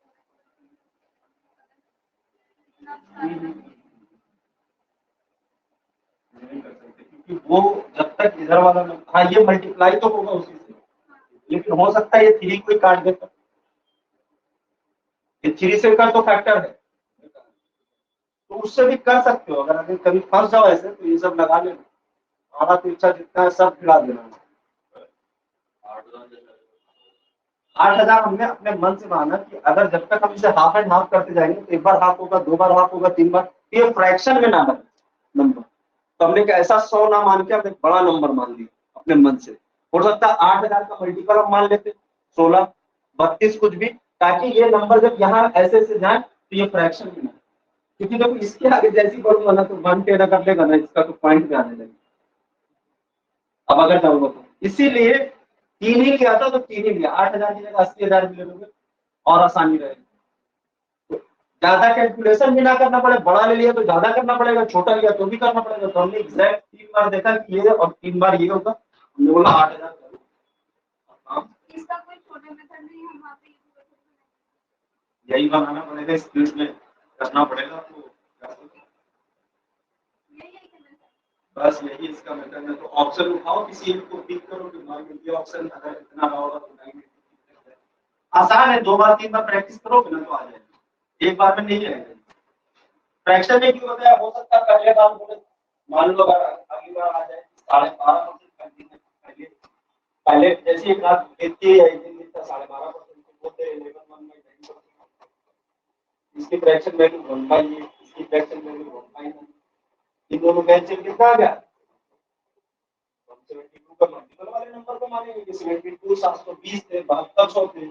Speaker 2: नहीं कर सकते क्योंकि वो जब तक इधर वाला हाँ ये मल्टीप्लाई तो होगा उसी से, लेकिन हो सकता है ये 3 को ही काट देता। ये 3 से का तो फैक्टर है, तो उससे भी कर सकते हो। अगर अभी कभी फंस जाओ ऐसे तो ये सब लगा लेना, आधा पीछा जितना है सब खिला देना। 8000 हमने अपने मन से माना कि अगर जब तक हम इसे हाफ एंड हाफ करते जाएंगे तो एक बार हाफ होगा, 2 बार हाफ होगा, 3 बार, ये फ्रैक्शन में ना बने नंबर। तो हमने एक ऐसा 100 ना मान के हमने बड़ा नंबर मान लिया अपने मन से। हो सकता है 8000 का मल्टीपल हम मान लेते, 16, 32 कुछ भी, ताकि ये नंबर जब यहाँ ऐसे ऐसे जाए तो ये फ्रैक्शन में ना। क्योंकि जब इसके आगे जैसी करूंगा ना तो 1 टेढ़ा कर देगा ना, इसका तो पॉइंट पे आने लगेगा। अब अगर जाऊंगा तो इसीलिए 3 ही लिया था तो 3 ही लिया, 8000 की जगह 80,000 भी ले लोगे और आसानी रहेगी। तो ज्यादा कैलकुलेशन भी ना करना पड़े, बड़ा ले लिया तो ज्यादा करना पड़ेगा, छोटा लिया तो भी करना पड़ेगा। तो हमने एग्जैक्ट 3 बार देखा कि ये और 3 बार ये होगा, हमने बोला 8000 करो।
Speaker 3: इसका कोई छोटा मेथड नहीं है, हम वहाँ पे
Speaker 2: यही बनाना पड़ेगा, स्क्रीन में करना पड़ेगा आपको।
Speaker 3: यही है कि मैं
Speaker 2: बस यही इसका मेथड है। तो ऑप्शन उठाओ, किसी एक को पिक करो कि मान लीजिए ऑप्शन अगर इतना ना होगा तो नहीं। आसान है, 2 बार 3 बार प्रैक्टिस करोगे ना तो आ जाएगा, एक बार में नहीं आएगा। फ्रैक्शन में क्यों बताया? हो सकता है पहले बार बोले, मान लो अगर अगली बार आ जाए 12.5% पहले पहले जैसे एक बात देती है 12.5% बोलते 11 1/9%। इसकी फ्रैक्शन वैल्यू 1/8, इसकी फ्रैक्शन वैल्यू 1/9, इन दोनों का एलसीएम कितना आ गया 172 का मल्टीपल वाले नंबर को मानेंगे कि 72 720 थे 7200 थे।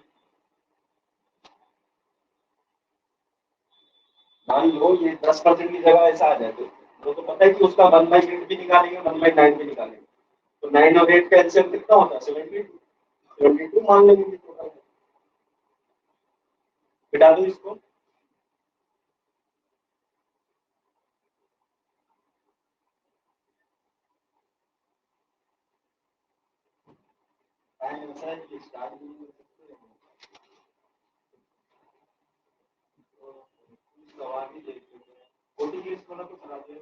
Speaker 2: मान लो ये 10% की जगह ऐसा आ जाए तो पता है कि उसका 1/8 भी निकालेंगे 1/9 भी निकालेंगे तो 9 और 8 का एलसीएम कितना होता है 72 मान लेंगे टोटल घटा दो इसको ऐसा है कि स्टार्ट भी नहीं कर सकते तो सवाल ही देख लेते हैं ओटीपी इसको ना तो करा दिया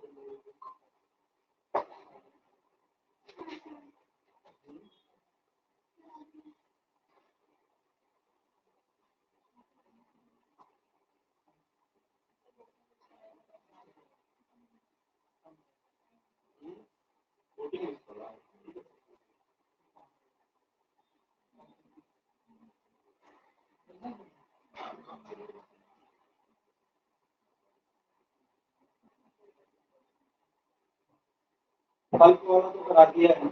Speaker 2: ओटीपी इसको ला बल्क वाला तो करा दिया है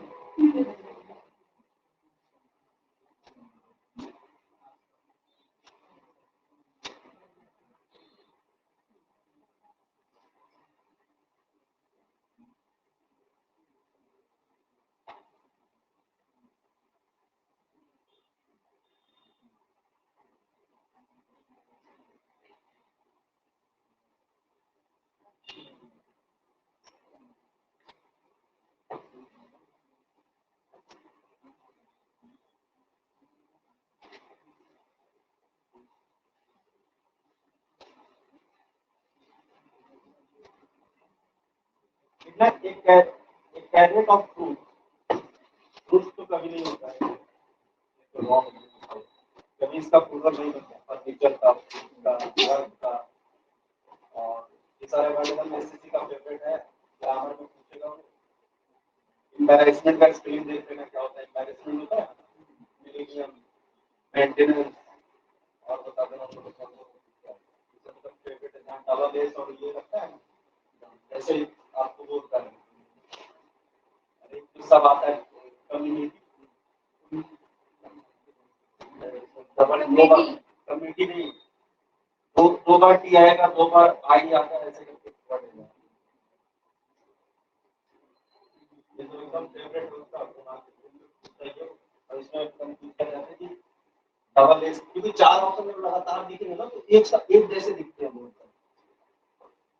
Speaker 2: कितना एक कैरेट ऑफ फ्रूट तो कभी नहीं होता है तो कभी इसका पूरा नहीं बनता फर्नीचर का वर्क का और ये सारे वर्ड में एसएससी का फेवरेट है ग्रामर में पूछेगा एम्बैरेसमेंट का स्पेलिंग देख लेना क्या होता है एम्बैरेसमेंट होता है मिलेनियम मेंटेनेंस और बता देना मतलब फेवरेट है जहाँ डबल एस और ये लगता है ऐसे ही आपको बोलता है अरे तो सब आता है कम्युनिटी डबल कम्युनिटी नहीं दो बार टी आएगा 2 बार आई आता है ऐसे करके वर्ड है ये तो एकदम फेवरेट होता है और इसमें कंफ्यूज कर जाते हैं कि डबल एस क्योंकि 4 ऑप्शन में लगातार दिखेंगे ना तो एक जैसे दिखते हैं बोलते हैं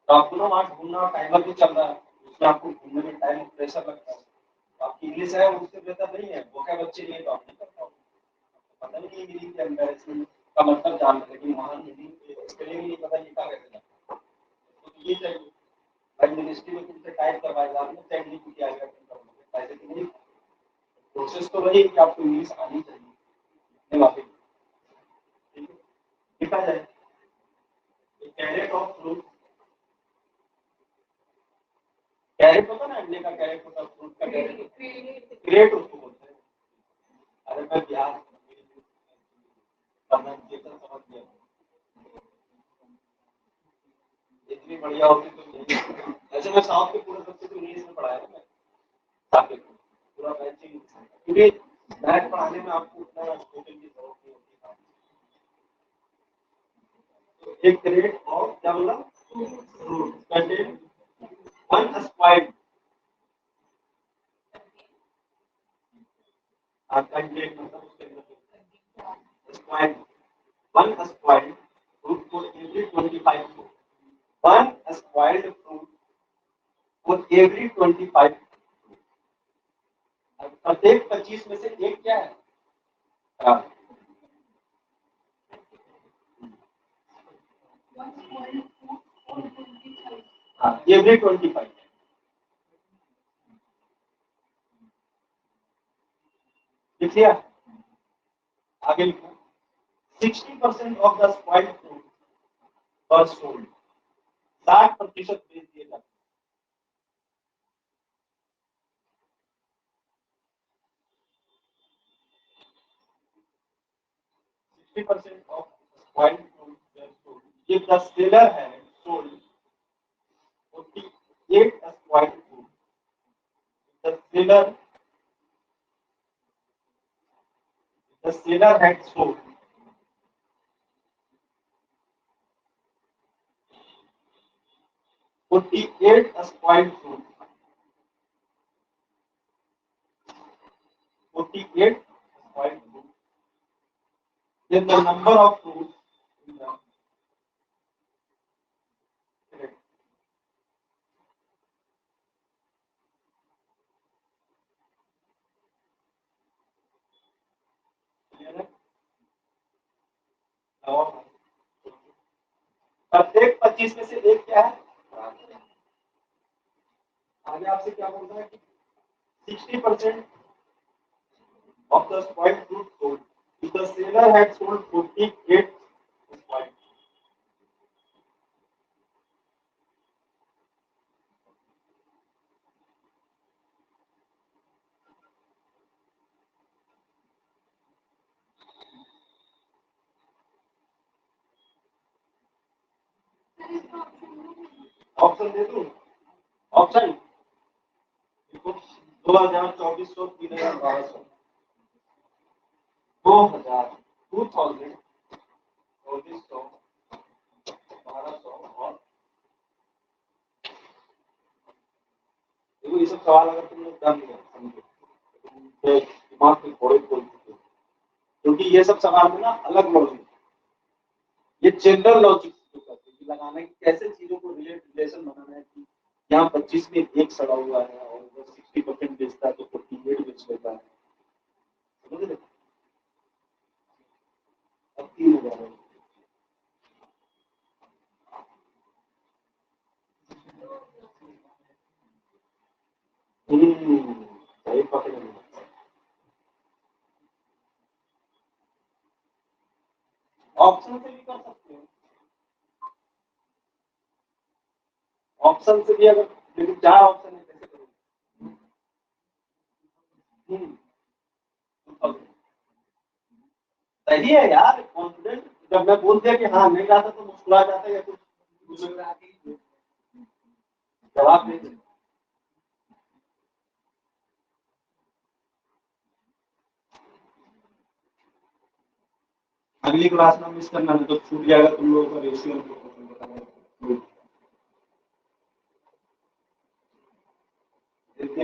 Speaker 2: तो आपको ना वहाँ ढूंढना टाइमर भी चल रहा है उसमें आपको ढूंढने में टाइम प्रेशर लगता है आपकी इंग्लिश है उससे बेहतर नहीं है वो क्या बच्चे नहीं है तो आप नहीं कर पाओगे पता नहीं हिंदी के एम्बैरेसमेंट का मतलब जान लेकिन वहाँ हिंदी स्पेलिंग नहीं पता ये क्या कहते हैं तो ये चाहिए भाई मिनिस्ट्री में तुमसे टाइप करवाएगा आपने चैट जीपीटी आएगा ऐसे कि नहीं प्रोसेस तो वही कि आपको इंग्लिश आनी चाहिए वाकई ठीक है लिखा जाए कैरेट ऑफ फ्रूट कैरेट होता ना अंडे का कैरेट होता फ्रूट का कैरेट ग्रेट उसको बोलते हैं अरे मैं बिहार प्रोनाउंसिएशन समझ गया इतनी बढ़िया होती तो ऐसे मैं साउथ के पूरे बच्चे को इंग्लिश में पढ़ाया मैं साथ में पूरा मैचिंग क्योंकि मैथ पढ़ाने में आपको उतना स्टूडेंट की जरूरत नहीं होती तो एक ग्रेड और क्या बोला कंटेन वन स्क्वायर कंटेन मतलब उसके अंदर स्क्वायर वन स्क्वायर फ्रूट को एवरी 25 वन स्क्वायर्ड फ्रूट को एवरी 25 प्रत्येक 25 में से एक क्या है खराब एवरी 25 लिख लिया आगे लिखो 60% of the squared fruit were sold 60% बेच दिए जाते 60% of squared fruit were sold if the seller had sold 48 square foot, the seller had sold 48 square foot, 48 square foot, then the number of fruits in the crate. Clear है? और प्रत्येक 25 में से एक क्या है? आगे आपसे क्या बोल रहा है कि 60% of the spoiled fruit sold. If the seller had sold 48 spoiled,
Speaker 3: sir इसका ऑप्शन
Speaker 2: ऑप्शन दे दूं? ऑप्शन देखो 2024 3000 1200 2000 2400 1200 और देखो ये सब सवाल अगर तुम लोग कर लिया समझो तो दिमाग में थोड़े खोल सकते हो क्योंकि ये सब सवाल में ना अलग लॉजिक ये जनरल लॉजिक लगाना है कि कैसे चीजों को रिलेशन बनाना है कि यहाँ 25 में एक सड़ा हुआ है और 60% बेचता है तो 48 बेच लेता है समझ रहे? अब 3000 सही पकड़े ऑप्शन से भी कर सकते हो ऑप्शन से भी अगर लेकिन 4 ऑप्शन है कैसे करोगे? 2000 सही है यार कॉन्फिडेंट जब मैं बोल दिया कि हाँ नहीं आता तो मुस्कुरा जाता है या कुछ मुस्कुरा के जवाब दे दे। अगली क्लास में मिस करना नहीं तो छूट जाएगा तुम लोगों का रेशियो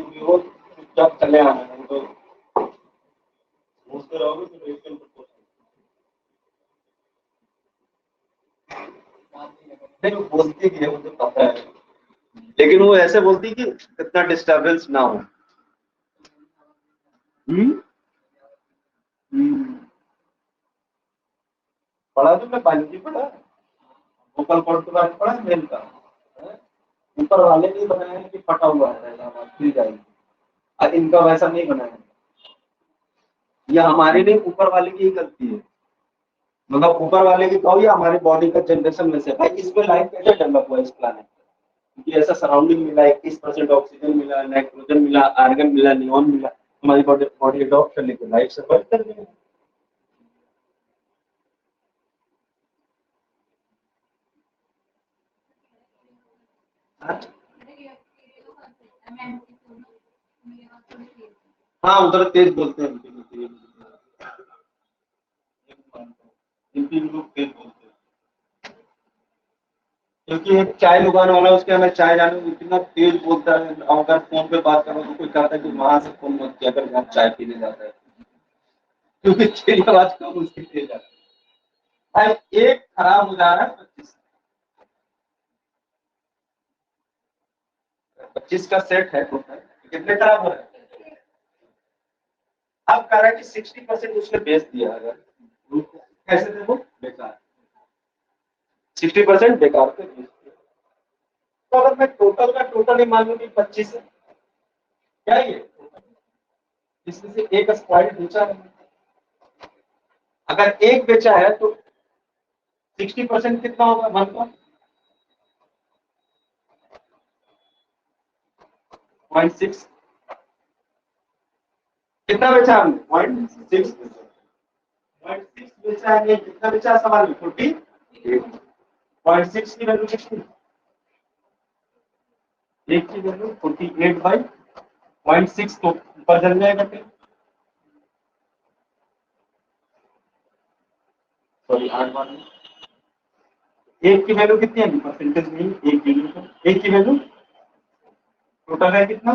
Speaker 2: भी हो चुपचाप चले आना है तो मुझसे रहोगे तो रेशियो नहीं वो बोलती भी है मुझे पता है लेकिन वो ऐसे बोलती कि इतना डिस्टरबेंस ना हो पढ़ा तो मैं बायोलॉजी पढ़ा वोकल कॉर्ड के बारे में पढ़ा मेल का ऊपर वाले ने बनाया है कि फटा हुआ है फ्री जाएगी और इनका वैसा नहीं बनाया ये हमारे लिए ऊपर वाले की ही गलती है मतलब ऊपर वाले की कहो या हमारी बॉडी का जनरेशन में से भाई इसमें लाइफ कैसे डेवलप हुआ इस प्लानेट क्योंकि ऐसा सराउंडिंग मिला 21% ऑक्सीजन मिला नाइट्रोजन मिला आर्गन मिला नियॉन मिला हमारी बॉडी अडॉप्ट करने के लाइफ सर्वाइव कर रही है हाँ उधर तेज बोलते हैं लोग तेज बोलते हैं क्योंकि एक चाय दुकान वाला उसके हमें चाय जाने इतना तेज बोलता है अगर फोन पे बात करो तो कोई कहता है कि वहां से फोन मत किया कर जहाँ चाय पीने जाता है क्योंकि तेरी आवाज कम उसकी तेज आती है भाई एक खराब हो जा रहा है 25 का सेट है कितने खराब हो रहा है अब कह रहा है कि 60% उसने बेच दिया अगर कैसे देखो बेकार 60% बेकार पे बेच दिया तो अगर मैं टोटल का टोटल ही मान लूं कि 25 है क्या ये इसमें से एक स्क्वायर बेचा है अगर एक बेचा है तो 60% कितना होगा वन का 0.6 कितना बेचा हमने 0.6 0.6 बेचा है कितना बेचा सवाल में 48 0.6 की वैल्यू कितनी, एक की वैल्यू 48/0.6, तो ऊपर चल जाएगा फिर, सॉरी 8 बार में। एक की वैल्यू कितनी है परसेंटेज में, एक की वैल्यू, एक की वैल्यू टोटल है कितना,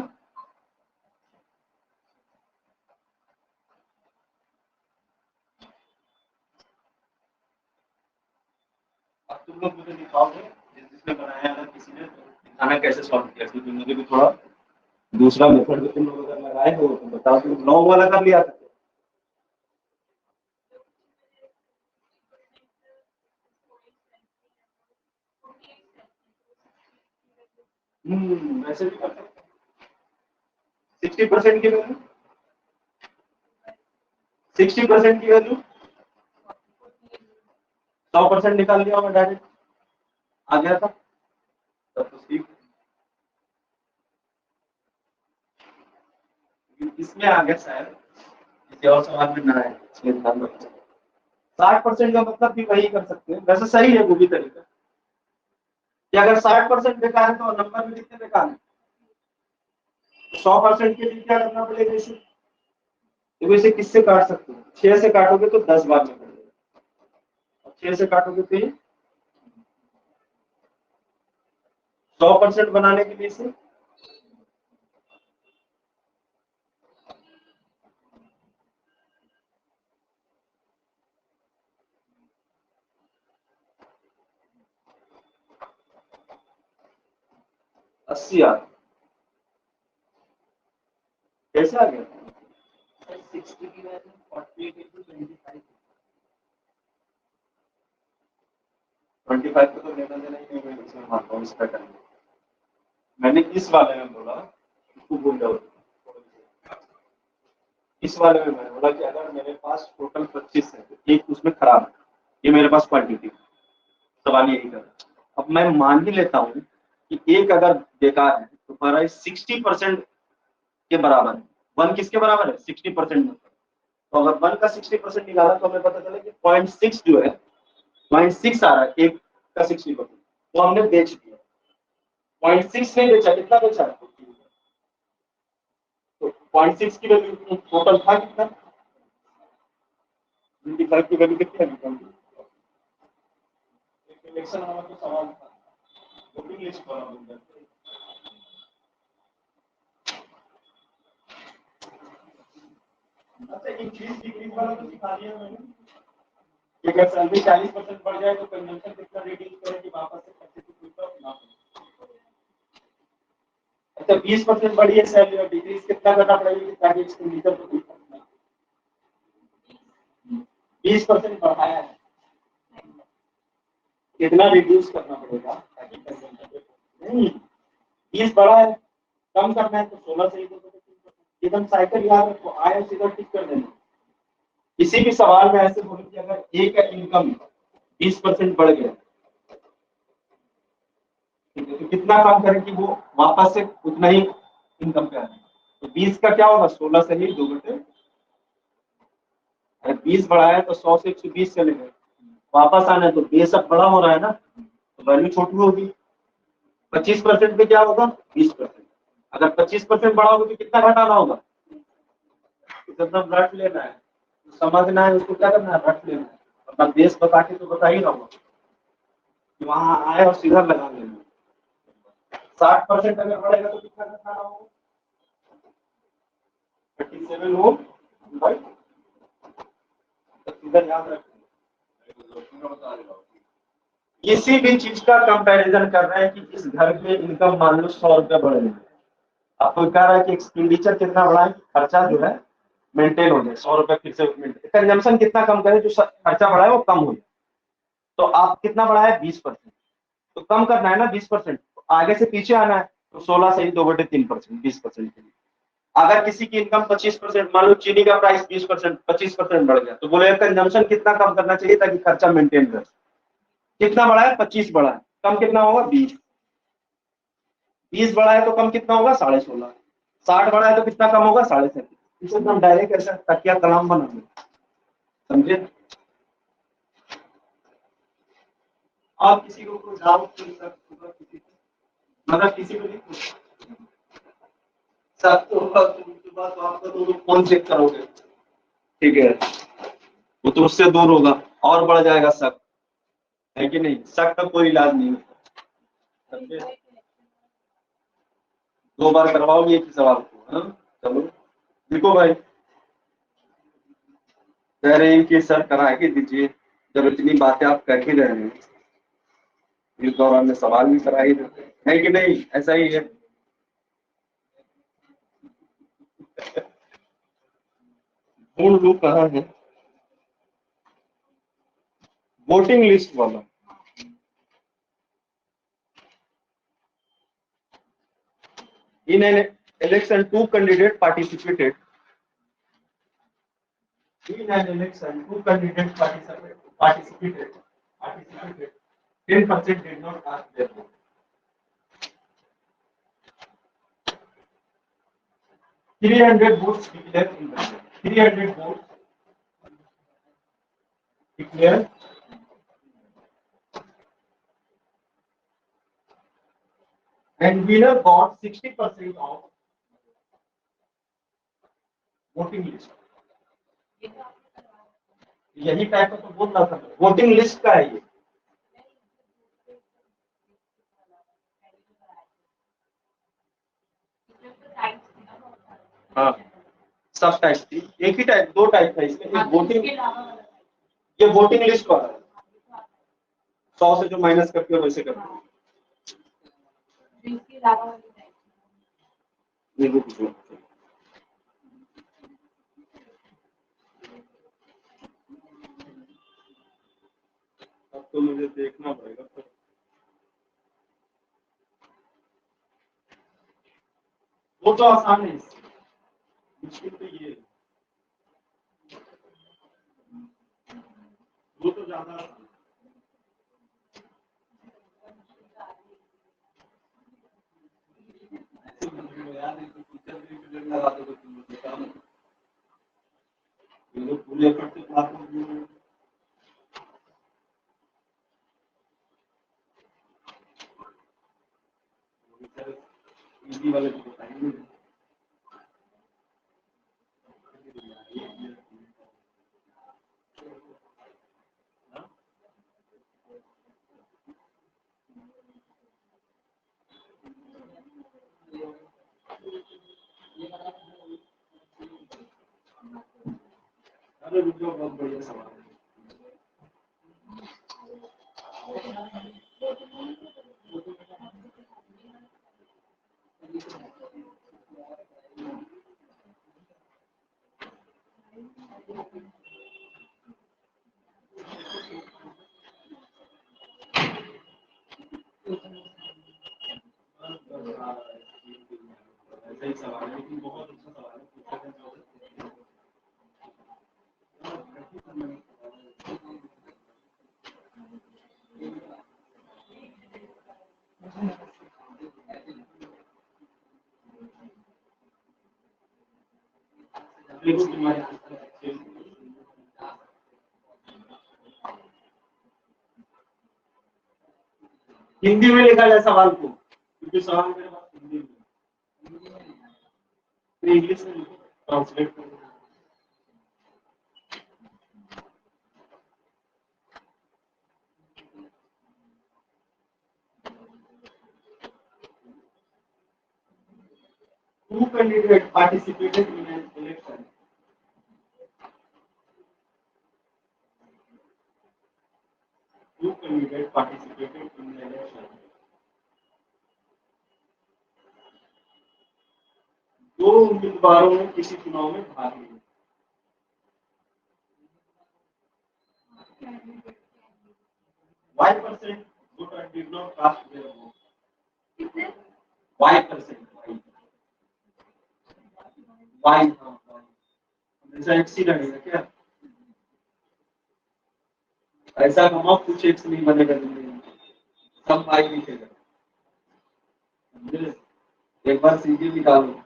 Speaker 2: अब तुम लोग मुझे दिखाओगे जिसने बनाया है, किसी ने दिखाना कैसे सॉल्व किया, क्योंकि मुझे भी थोड़ा दूसरा मेथड भी तुम लोग अगर लगाए हो तो बताओ, तुम लॉन्ग वाला कर लिया था। वैसे भी कर सकते 60% की वैल्यू, 60% की वैल्यू 100% निकाल दिया होगा डायरेक्ट, आ गया था तब तो ठीक। इसमें आ गया शायद, किसी और सवाल में ना है, इसलिए ध्यान रखना। 60% का मतलब भी वही कर सकते हैं, वैसे सही है वो भी तरीका कि अगर 60% बेकार है तो नंबर में कितने बेकार है, 100% के लिए क्या करना पड़ेगा इसे, देखो इसे किससे काट सकते हो, 6 से काटोगे तो 10 बार में पड़ेगा, और 6 से काटोगे तो ये 100% बनाने के लिए इसे अस्सी आ गया, कैसे आ गया, 60 की वैल्यू 48 into 25 को तो लेना देना ही नहीं, मैं इसमें मानता हूँ इसका टाइम, मैंने इस वाले में बोला, इसको भूल जाओ, इस वाले में मैंने बोला कि अगर मेरे पास टोटल 25 है तो एक उसमें खराब है, ये मेरे पास क्वांटिटी, सवाल यही कर, अब मैं मान ही लेता हूँ कि एक अगर बेकार है तो हमारा 60% के बराबर है, 1 किसके बराबर है 60% में, तो अगर 1 का 60% निकाला तो हमें पता चला कि 0.6 जो है 0.6 आ रहा है, एक का 60%, तो हमने बेच दिया, 0.6 नहीं बेचा, कितना बेचा, तो 0.6 की वैल्यू टोटल था कितना, 25 की वैल्यू कितनी है, इलेक्शन वाला तो सवाल था, वोटिंग लिस्ट वाला बोल रहे थे। अच्छा, एक चीज डिग्री वाला तो सिखा दिया मैंने कि अगर सैलरी 40% बढ़ जाए तो कंजम्पशन कितना रिड्यूस करें कि वापस से 32 ना हो। अच्छा 20% बढ़ी है सैलरी और डिक्रीज कितना करना पड़ेगा ताकि एक्सपेंडिचर को 20% बढ़ाया है, कितना रिड्यूस करना पड़ेगा ताकि नहीं 20 बढ़ा है, कम करना है तो 16 से एकदम साइकिल याद रखो, आया सीधा टिक कर देना। किसी भी सवाल में ऐसे बोले कि अगर ए का इनकम 20% बढ़ गया, तो कितना काम करें कि वो वापस से उतना ही इनकम पे आए, तो 20 का क्या होगा 16 से ही 2 घंटे, अगर 20 बढ़ाया तो 100 से 120 चले गए, वापस आना है तो बेस अब बड़ा हो रहा है ना, तो वैल्यू छोटी होगी, 25% पे क्या होगा 20%, अगर 25% बढ़ा होगा तो कितना घटाना होगा, तो एकदम रट लेना है, तो समझना है उसको क्या करना है, रट लेना है, अपना बेस बता के तो बता ही रहा हूँ कि वहां आए और सीधा लगा लेना, 60% अगर बढ़ेगा तो कितना घटाना होगा 37 हो, राइट, इधर याद रखना। किसी भी चीज का कंपैरिजन कर रहे हैं कि इस घर में इनकम मान लो 100 रुपया बढ़ रही है, आपको कह रहा है कि एक्सपेंडिचर कितना बढ़ा है, खर्चा जो है मेंटेन हो जाए, 100 रुपया फिर से कंजम्पशन कितना कम करे, जो खर्चा बढ़ा है वो कम हो जाए, तो आप कितना बढ़ा है 20%, तो कम करना है ना 20%, तो आगे से पीछे आना है, तो 16 से ही 2/3%, 20% के लिए। अगर किसी की इनकम 25%, मान लो चीनी का प्राइस 20% 25% बढ़ गया, तो बोले कंजम्पशन कितना कम करना चाहिए ताकि खर्चा मेंटेन रहे, कितना बढ़ा है 25 बढ़ा है, कम कितना होगा 20, 20 बढ़ा है तो कम कितना होगा 16.5, 60 बढ़ा है तो कितना कम होगा 37, इसे एकदम डायरेक्ट ऐसा तकिया कलाम बना, समझे। और किसी को कोई डाउट किसी को मतलब किसी को नहीं पूछा
Speaker 1: सब तो उसके बाद तो आपका तो कौन चेक करोगे, ठीक है, वो तो उससे दूर होगा और बढ़ जाएगा शक, है कि नहीं? शक का कोई इलाज नहीं होता। 2 बार करवाओगे एक ही सवाल को, हाँ? चलो देखो भाई, कह रहे हैं कि सर करा के दीजिए, जब इतनी बातें आप कर ही रहे हैं इस दौरान में सवाल भी करा ही देते हैं, है कि नहीं? ऐसा ही है। ढूंढ लूं कहाँ है वोटिंग लिस्ट वाला। In an election, 2 candidates participated.
Speaker 2: in an election 2 candidates participated 10% did not cast their vote. 300 votes declared invalid. 300 votes declared and winner got 60% of voting list. यही टाइप का तो बोल रहा था, वोटिंग लिस्ट का है ये।
Speaker 1: हाँ, सब टाइप थी, एक ही टाइप, 2 टाइप था इसमें, एक वोटिंग, ये वोटिंग लिस्ट वाला है, 100 से जो माइनस करते हो वैसे करते हो। अब तो मुझे देखना पड़ेगा।
Speaker 2: वो तो आसान है, मुश्किल तो ये है। वो तो ज्यादा आसान
Speaker 1: पूरे करते क्लास में इजी वाले को बताएंगे। अरे रुको, बहुत बढ़िया सवाल है। ऐसा ही सवाल है, लेकिन बहुत अच्छा सवाल है, पूछा जाए देखो तुम्हारे हिंदी में लिखा जाए सवाल को, क्योंकि सवाल मेरे पास हिंदी में, इंग्लिश में ट्रांसलेट करो। Two candidates participated in an election. Two candidates participated in an election. दो उम्मीदवारों ने किसी चुनाव में भाग लिया। Y% voter did not cast their vote. Y%. Y ऐसा एक्सी लगेगा क्या? ऐसा कमाओ कुछ एक्स नहीं बनेगा जिंदगी में, सब वाई लिखेगा। एक बार सीधी निकालो,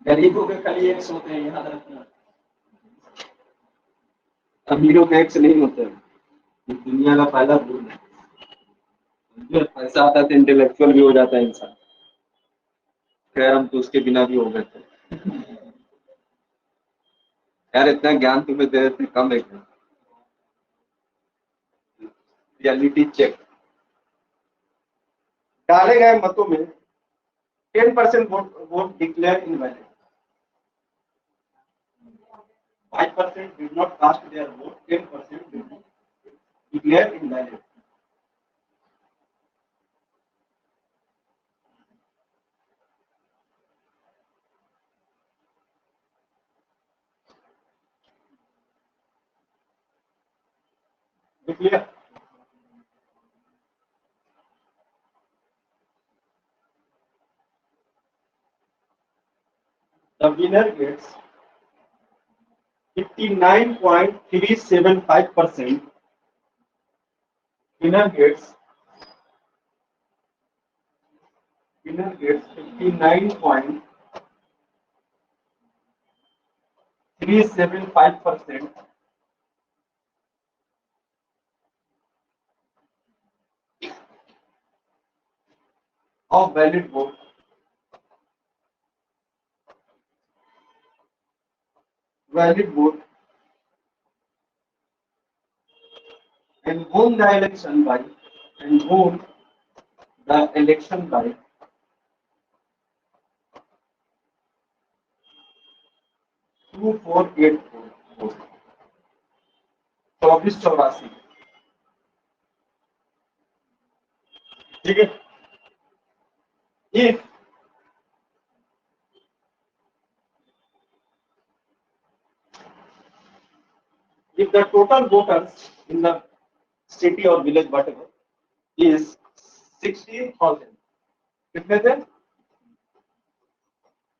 Speaker 1: गरीबों के खाली एक्स होते हैं, याद रखना।
Speaker 2: अमीरों के एक्स नहीं होते हैं, ये दुनिया का पहला रूल है। जो पैसा आता है तो इंटेलेक्चुअल भी हो जाता है इंसान। खैर हम तो उसके बिना भी हो गए थे। यार इतना ज्ञान तुम्हें दे देते कम है क्या? Reality check. डाले गए मतों में 10% vote declare invalid, 5% did not cast their vote, 10% did not declare invalid. Clear? The winner gets 59.375%. Winner gets 59.375% of valid vote. Valid vote and won the election by 2484 2484। ठीक है। If the total voters in the city or village whatever is 60,000, कितने थे?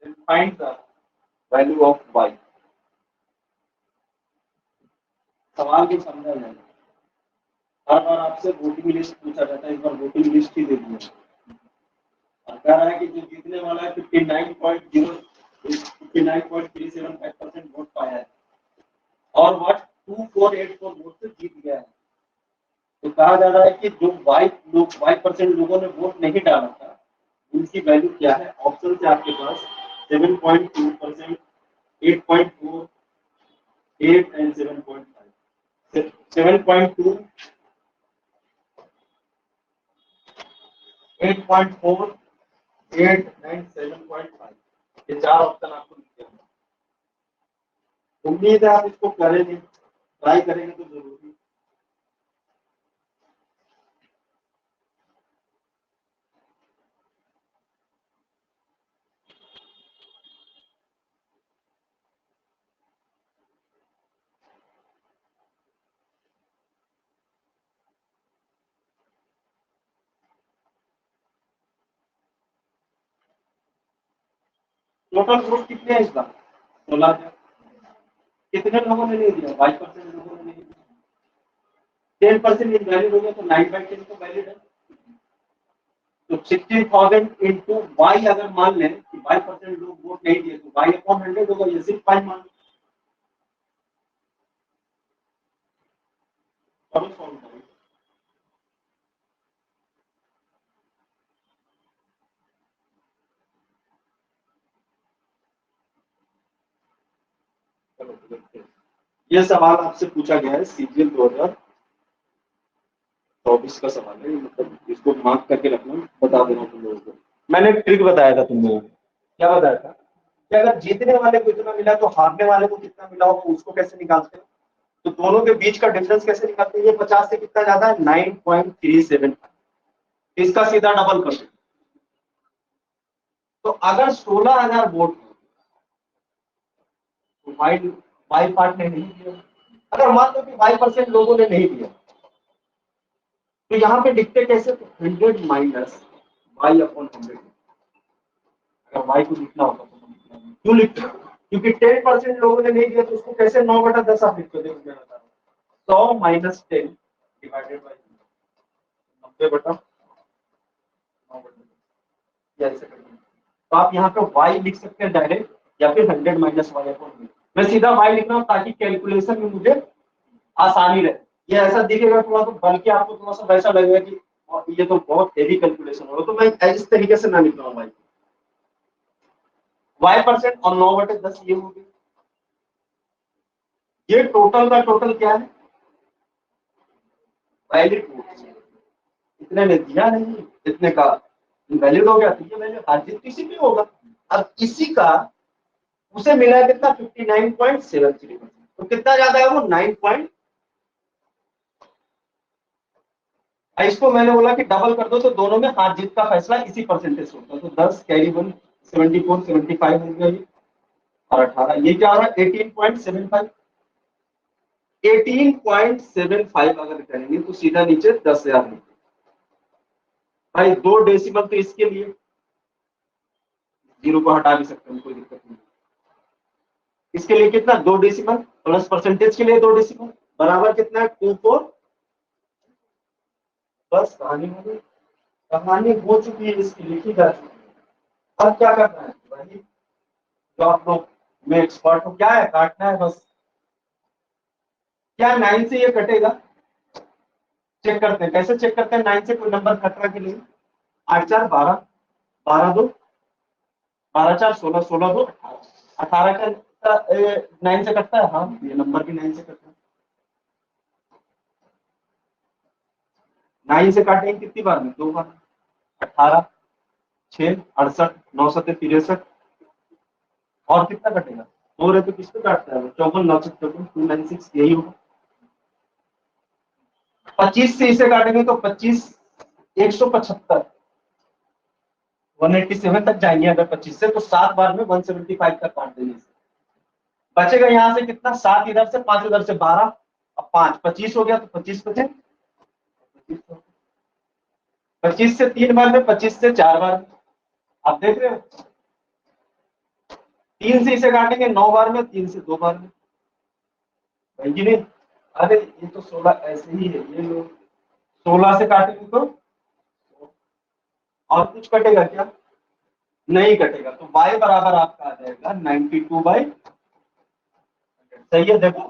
Speaker 2: Then find the value of y. सवाल को समझा जाए। हर बार आपसे voting list पूछा जाता है, इस बार वोटिंग लिस्ट ही दे दी है। और कह रहा है कि जो जीतने वाला है 59.375% वोट पाया है और वट 2484 वोट से जीत गया है। तो कहा जा रहा है कि जो y% लोगों ने वोट नहीं डाला था उनकी वैल्यू क्या है? ऑप्शन है आपके पास 7.2%, 8.4, 8 एंड 7.5। 7.2, 8.4, 8 एंड 7.5, ये चार ऑप्शन आपको दिखे होंगे। उम्मीद है आप इसको करेंगे, ट्राई करेंगे तो जरूरी। टोटल वोट कितने हैं इस बार? 16,000। कितने लोगों ने नहीं दिया? 5% लोगों ने नहीं दिया। 10% इनवैलिड हो गया तो 9/10 तो वैलिड है। तो 16,000 इंटू वाई अगर मान लें कि 5% लोग वोट नहीं दिए तो वाई अपॉन 100 होगा, ये सिर्फ 5 मान लो। सॉल्व करें। ये सवाल आपसे पूछा गया है सीजीएल 2024 का सवाल है, मतलब इसको मार्क करके रखना, बता देना तुम लोगों को। मैंने एक ट्रिक बताया था तुम लोगों को। क्या बताया था कि अगर जीतने वाले को इतना मिला तो हारने वाले को कितना मिला होगा उसको कैसे निकालते हैं? तो दोनों के बीच का डिफरेंस कैसे निकालते हैं? ये 50 से कितना ज्यादा है? 9.37। इसका सीधा डबल कर दो। तो अगर 16,000 वोट तो वाई पार्ट ने नहीं दिया, अगर मान लो कि 5% लोगों ने नहीं दिया तो यहाँ पे लिखते कैसे? 100 माइनस वाई अपॉन 100। अगर वाई को लिखना होता तो क्यों लिखते? क्योंकि 10% लोगों ने नहीं दिया तो उसको कैसे 9/10 आप लिखते? देखो मैं बता रहा हूँ, 100 माइनस 10 डिवाइडेड बाई 90/9/10 ऐसे करके। तो आप यहाँ पे y लिख सकते हैं डायरेक्ट, या फिर 100 माइनस वाई अपॉन। मैं सीधा y लिख रहा हूँ ताकि कैलकुलेशन में मुझे आसानी रहे। ये ऐसा दिखेगा थोड़ा, तो बल्कि आपको थोड़ा सा वैसा लगेगा कि ये तो बहुत हेवी कैलकुलेशन होगा, तो मैं इस तरीके से ना लिखूंगा भाई। y% और 9/10 ये हो गया। ये टोटल का टोटल क्या है, वैलिड वोट, इतने ने दिया नहीं, इतने का वैलिड हो गया, तो ये वैल्यू हाजिर किसी भी होगा। अब इसी का उसे मिला है कितना, 59.73%, तो कितना ज्यादा है वो 9 इसको मैंने बोला कि डबल कर दो, तो दोनों में हार जीत का फैसला इसी परसेंटेज होता है। तो 10 कैरी 1 74 75 हो गया ये, और 18 ये क्या हो रहा है 18.75। 18.75 अगर करेंगे तो सीधा नीचे 10,000 भाई। 2 डेसिमल तो इसके लिए, जीरो को हटा भी सकते हैं, कोई दिक्कत नहीं। इसके लिए कितना 2 डेसिमल प्लस परसेंटेज के लिए 2 डेसिमल बराबर कितना है 24। बस कहानी हो गई, कहानी हो चुकी है, इसकी लिखी जा चुकी है। अब क्या करना है भाई, जो आप लोग में एक्सपर्ट हो, क्या है काटना है बस। क्या 9 से ये कटेगा, चेक करते हैं, कैसे चेक करते हैं 9 से कोई नंबर कट रहा कि नहीं। 8 4 12, 12 2, 12 4 16, 16 2 18 का 9 से कटता है। हाँ ये नंबर भी 9 से कटता है। 9 से काटेंगे कितनी बार में, 2 बार। 18 6 68 9 7 63, और कितना कटेगा 4 है, तो किस पे काटता है 54 9 54 296, यही होगा। 25 से इसे काटेंगे तो 25 175 187 तक जाएंगे अगर 25 से, तो 7 बार में 175 तक काट देंगे। बचेगा यहाँ से कितना, 7 इधर से 5 उधर से 12, अब 5 25 हो गया, तो 25 बचे 25 से 3 बार में, 25 से 4 बार में। आप देख रहे हो 3 से इसे काटेंगे 9 बार में, 3 से 2 बार में, नहीं। अरे ये तो 16 ऐसे ही है, ये लोग 16 से काटेंगे तो और कुछ कटेगा क्या, नहीं कटेगा, तो y बराबर आपका आ जाएगा 92/100। सही है, देखो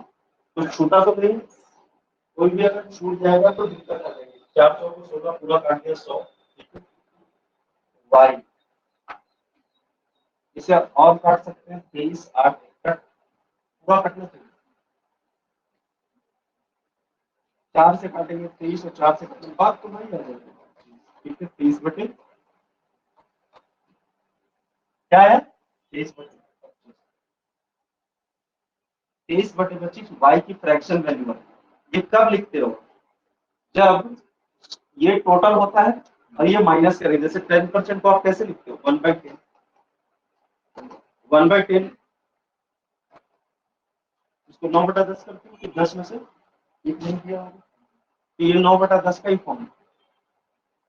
Speaker 2: तो छूटा तो नहीं, कोई भी अगर छूट जाएगा तो दिक्कत आ जाएगी। 400 को 16 पूरा काट दिया 100 y, इसे और काट सकते हैं 23 8 कट, पूरा कटना चाहिए। 4 से काटेंगे 23 और 4 से काटेंगे, बात तो नहीं आ जाएगी। ठीक है 23/, क्या है 23/25 y की फ्रैक्शन वैल्यू है। ये कब लिखते हो, जब ये टोटल होता है और ये माइनस करें। जैसे 10% को आप कैसे लिखते हो 1/10, 1/10 इसको 9/10 करते हो, तो 10 में से एक नहीं दिया होगा, तो ये 9/10 का ही फॉर्म है।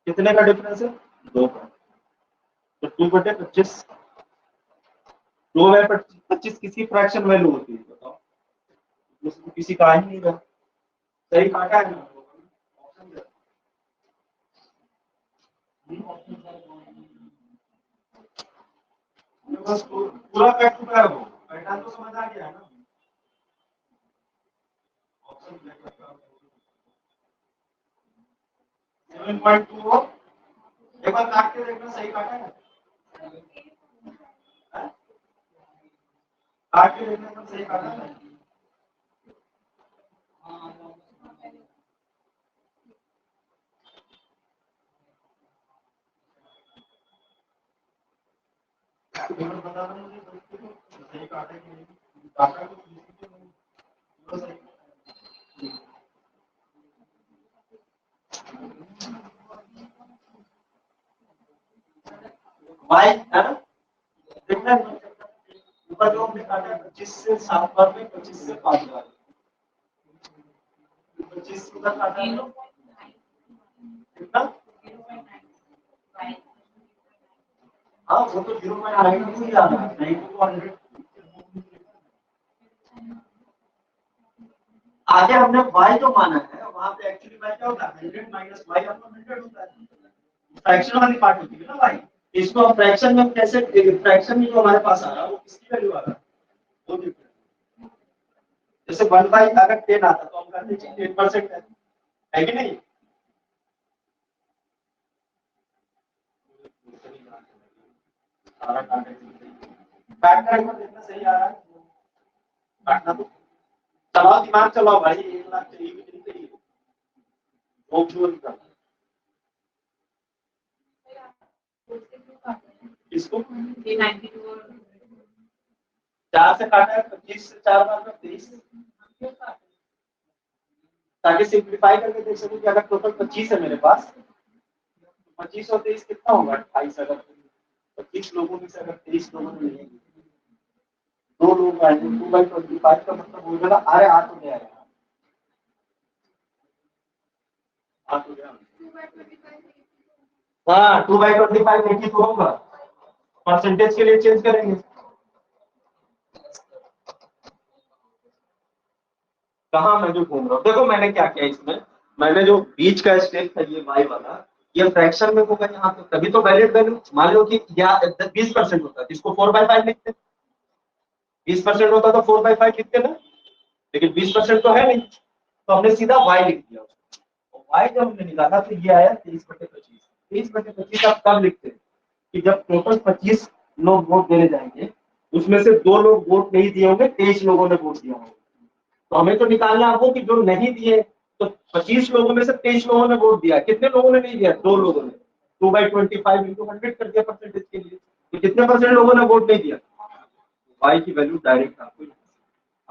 Speaker 2: कितने का डिफरेंस है 2 का, तो 2/25। 2/25 किसी फ्रैक्शन वैल्यू होती है, बताओ तो किसी का आ ही नहीं रहा। सही काटा है ना, बस पूरा कट चुका है, वो पैटर्न तो समझ आ गया है ना। 7.2 हो, एक बार काट के देखना सही काटा है, काट के देखना सब सही काटा है। बता रहा हूँ सही काटा कि नहीं, काटा तो सही। वाई है ना, देखना ऊपर जो हमने काटा 25 से 7 बार में, 25 से 5 बार, 25 उधर काटा है कितना, हाँ वो तो 0.92 ही आना है, 92 आगे हमने y जो माना है वहां पे एक्चुअली y क्या होता है 100 माइनस y अपना 100 होता है, फ्रैक्शन वाली पार्ट होती है ना y। इसको हम फ्रैक्शन में कैसे, फ्रैक्शन में जो हमारे पास आ रहा है वो किसकी वैल्यू आ रहा है, वो जैसे 1 अगर 10 आता तो हम कहते हैं 10% है कि नहीं? बैठकर एक बार देखना सही आ रहा है, बैठना तो चलाओ, दिमाग चलाओ भाई, 1 लाख चाहिए भी नहीं चाहिए, वो क्यों नहीं करना इसको 4 से काटा है 25 से 4 बार में 23, ताकि सिंप्लीफाई करके देख सकूं कि अगर टोटल 25 है मेरे पास, 25 और 23 कितना होगा 28। अगर 25 लोगों में से अगर 23 लोगों ने नहीं, 2 लोग आए 2/25 का मतलब हो जाएगा, अरे आ तो गया यार, आ तो गया, हाँ 2/25 80 तो होगा, परसेंटेज के लिए चेंज करेंगे। कहाँ मैं जो घूम रहा हूँ, देखो मैंने क्या किया इसमें, मैंने जो बीच का स्टेप था ये y वाला, ये फ्रैक्शन में होगा यहाँ पे, तभी तो वैलिड वैल्यू मान लो कि या 20% होता है इसको 4/5 लिखते, 20% होता तो 4/5 लिखते ना, लेकिन 20% तो है नहीं, तो हमने सीधा y लिख दिया उसको। y जब हमने निकाला तो ये आया 23/25। 23/25 आप कब लिखते हैं कि जब टोटल 25 लोग वोट देने जाएंगे, उसमें से 2 लोग वोट नहीं दिए होंगे, 23 लोगों ने वोट दिया होगा, तो हमें तो निकालना आपको कि जो नहीं दिए, तो 25 लोगों में से 23 लोगों ने वोट दिया, कितने लोगों ने नहीं दिया, 2 लोगों ने, 2/25 इंटू 100 कर दिया परसेंटेज के लिए, तो कितने % लोगों ने वोट नहीं दिया, y की वैल्यू डायरेक्ट आपको